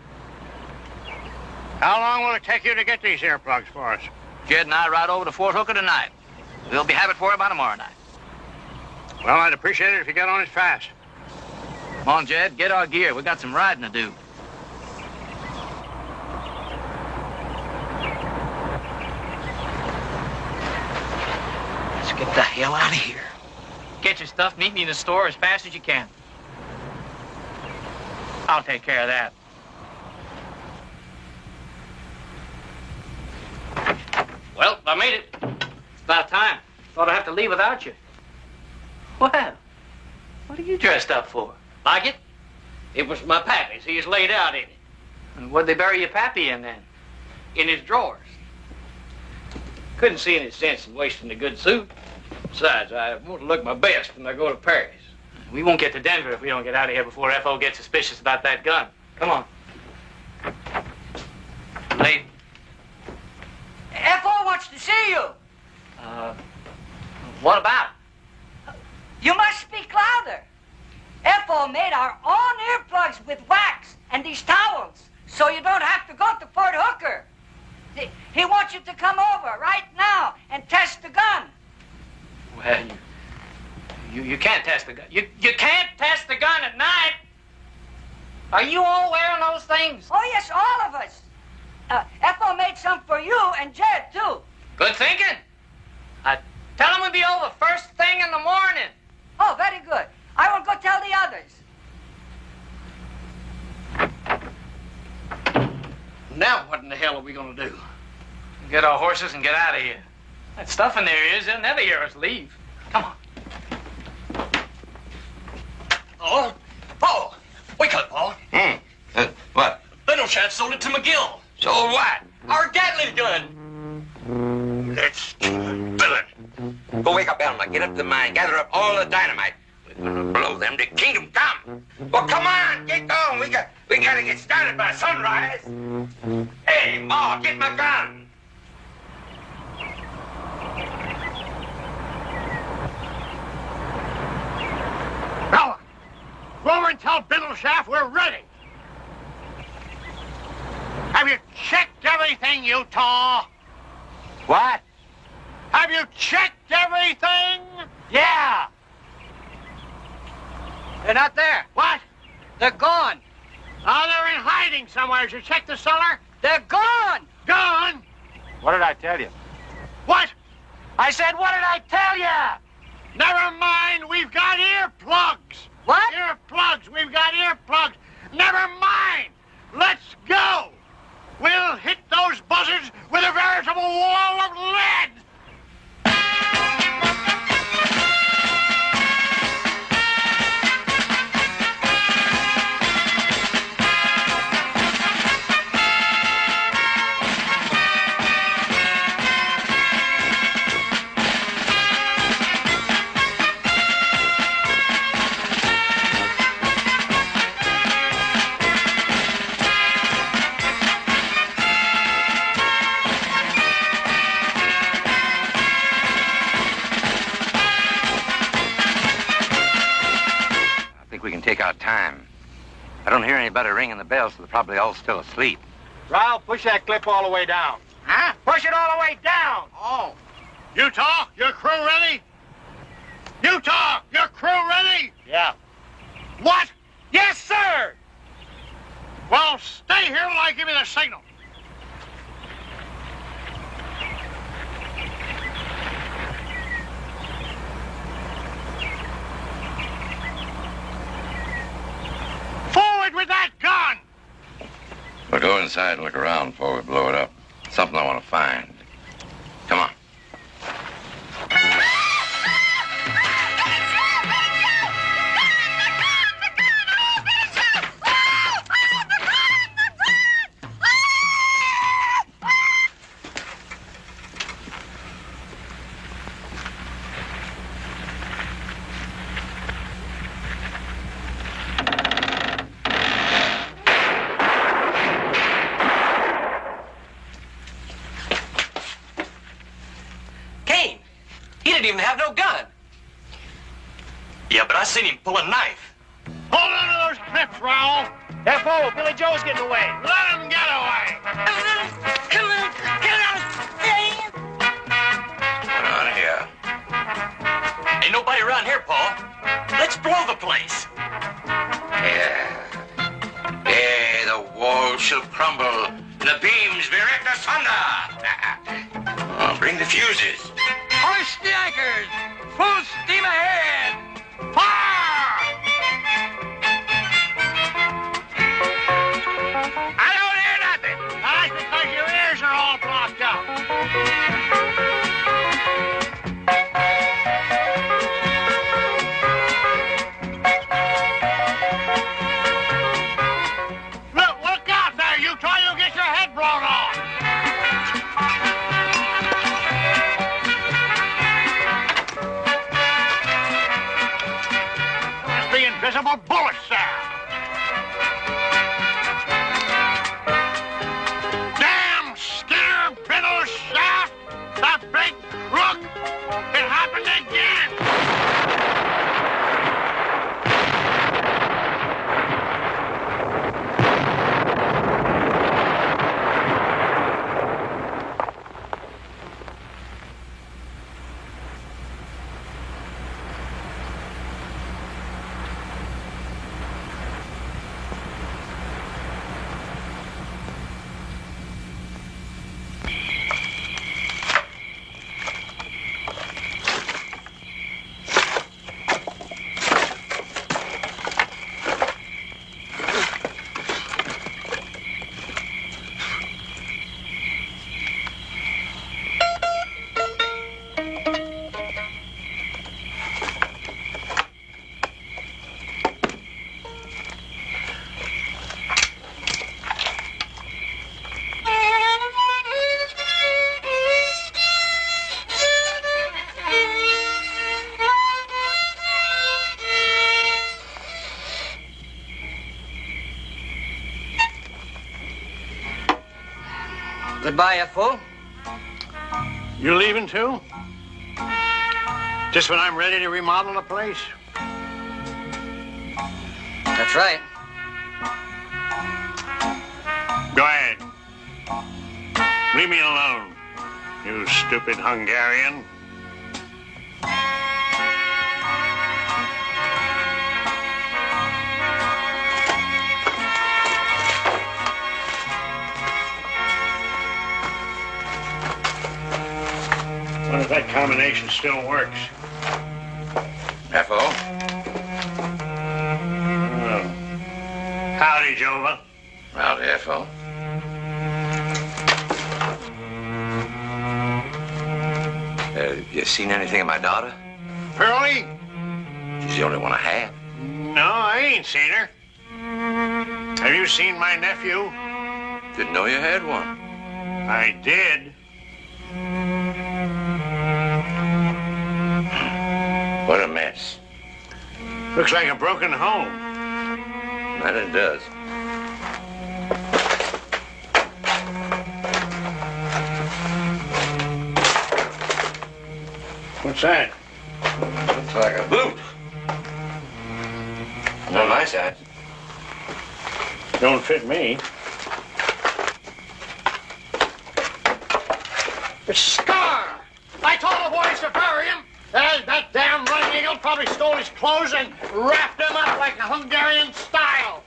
How long will it take you to get these earplugs for us? Jed and I ride over to Fort Hooker tonight. We'll be having it for you by tomorrow night. Well, I'd appreciate it if you got on it fast. Come on, Jed, get our gear. We got some riding to do. Let's get the hell out of here. Get your stuff, meet me in the store as fast as you can. I'll take care of that. Well, I made it. It's about time. Thought I'd have to leave without you. Well, what are you dressed up for? Like it? It was my pappy's. He's laid out in it. And what'd they bury your pappy in then? In his drawers. Couldn't see any sense in wasting a good suit. Besides, I want to look my best when I go to Paris. We won't get to Denver if we don't get out of here before F.O. gets suspicious about that gun. Come on. Late. F.O. wants to see you. What about? You must speak louder. Ethel made our own earplugs with wax and these towels, so you don't have to go to Fort Hooker. He wants you to come over right now and test the gun. Well, you can't test the gun. You can't test the gun at night. Are you all wearing those things? Oh, yes, all of us. Ethel made some for you and Jed, too. Good thinking. Tell him we'll be over first thing in the morning. Oh, very good. I will go tell the others. Now what in the hell are we going to do? Get our horses and get out of here. That stuff in their ears, they'll never hear us leave. Come on. Oh, Paul. Wake up, Paul. What? Bindleshaft sold it to McGill. Sold what? Our Gatling gun. Let's villain. Go wake up Elma. Get up to the mine. Gather up all the dynamite. We're gonna blow them to kingdom come. Well, come on. Get going. We gotta get started by sunrise. Hey, Ma, get my gun. Bella, go over and tell Bindleshaft we're ready. Have you checked everything, Utah? What? Have you checked everything? Yeah. They're not there. What? They're gone. Oh, they're in hiding somewhere. Did you check the cellar? They're gone. Gone? What did I tell you? What? I said, what did I tell you? Never mind. We've got earplugs. What? Earplugs. We've got earplugs. Never mind. Let's go. We'll hit those buzzards with a veritable wall of lead. Take our time. I don't hear anybody ringing the bell, so they're probably all still asleep. Ryle, push that clip all the way down. Huh? Push it all the way down. Oh. Utah, your crew ready? Utah, your crew ready? Yeah. What? Yes, sir. Well, stay here till I give you the signal. Forward with that gun! We'll go inside and look around before we blow it up. Something I want to find. Come on. Even have no gun. Yeah, but I seen him pull a knife. Hold on to those clips, Raoul. F.O., Billy Joe's getting away. Let him get away. Come on, get out. Get out of here. Ain't nobody around here, Paul. Let's blow the place. Yeah. Yeah, the walls shall crumble and the beams be ripped asunder. Bring the fuses. Hoist the anchors! Full steam ahead! Fire! I don't hear nothing. That's because your ears are all blocked up. Look out there, Utah. You'll get your head blown off. Invisible bullets, sir. Damn Skinner Bindleshaft, the big crook. It happened again. Goodbye, F.O. You leaving too? Just when I'm ready to remodel the place? That's right. Go ahead. Leave me alone, you stupid Hungarian. What if that combination still works? F.O.? Oh. Howdy, Jova. Howdy, F.O. You seen anything of my daughter? Pearlie? She's the only one I have. No, I ain't seen her. Have you seen my nephew? Didn't know you had one. I did. What a mess. Looks like a broken home. That it does. What's that? Looks like a boot. Not my size. Don't fit me. Scar! I told the boys to bury him. That damn running eagle probably stole his clothes and wrapped them up like a Hungarian style.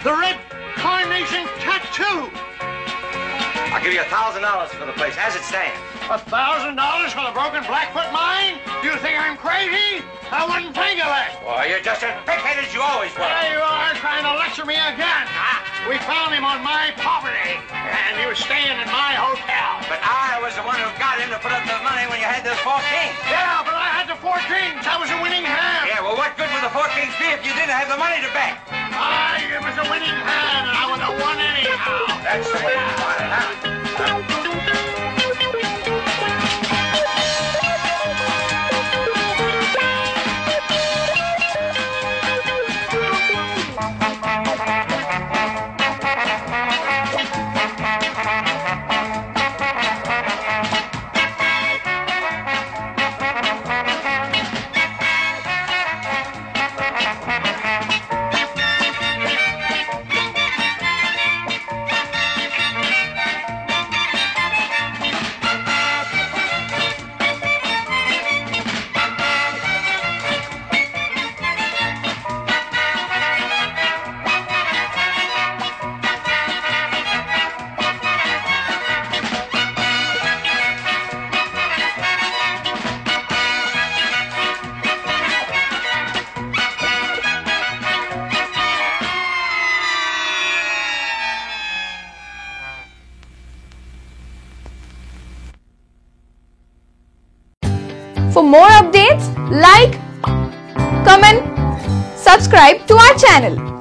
The red carnation tattoo. I'll give you $1,000 for the place as it stands. $1,000 for the broken Blackfoot mine? You think I'm crazy? I wouldn't think of it. Well, you're just as big-headed as you always were. There you are, trying to lecture me again. We found him on my property, and he was staying in my hotel. But I was the one who got him to put up the money when you had those 4 kings. Yeah, but I had the 4 kings. I was a winning hand. Yeah, well, what good would the 4 kings be if you didn't have the money to bet? It was a winning hand, and I would have won anyhow. That's the way you want it, huh? For more updates, like, comment, subscribe to our channel.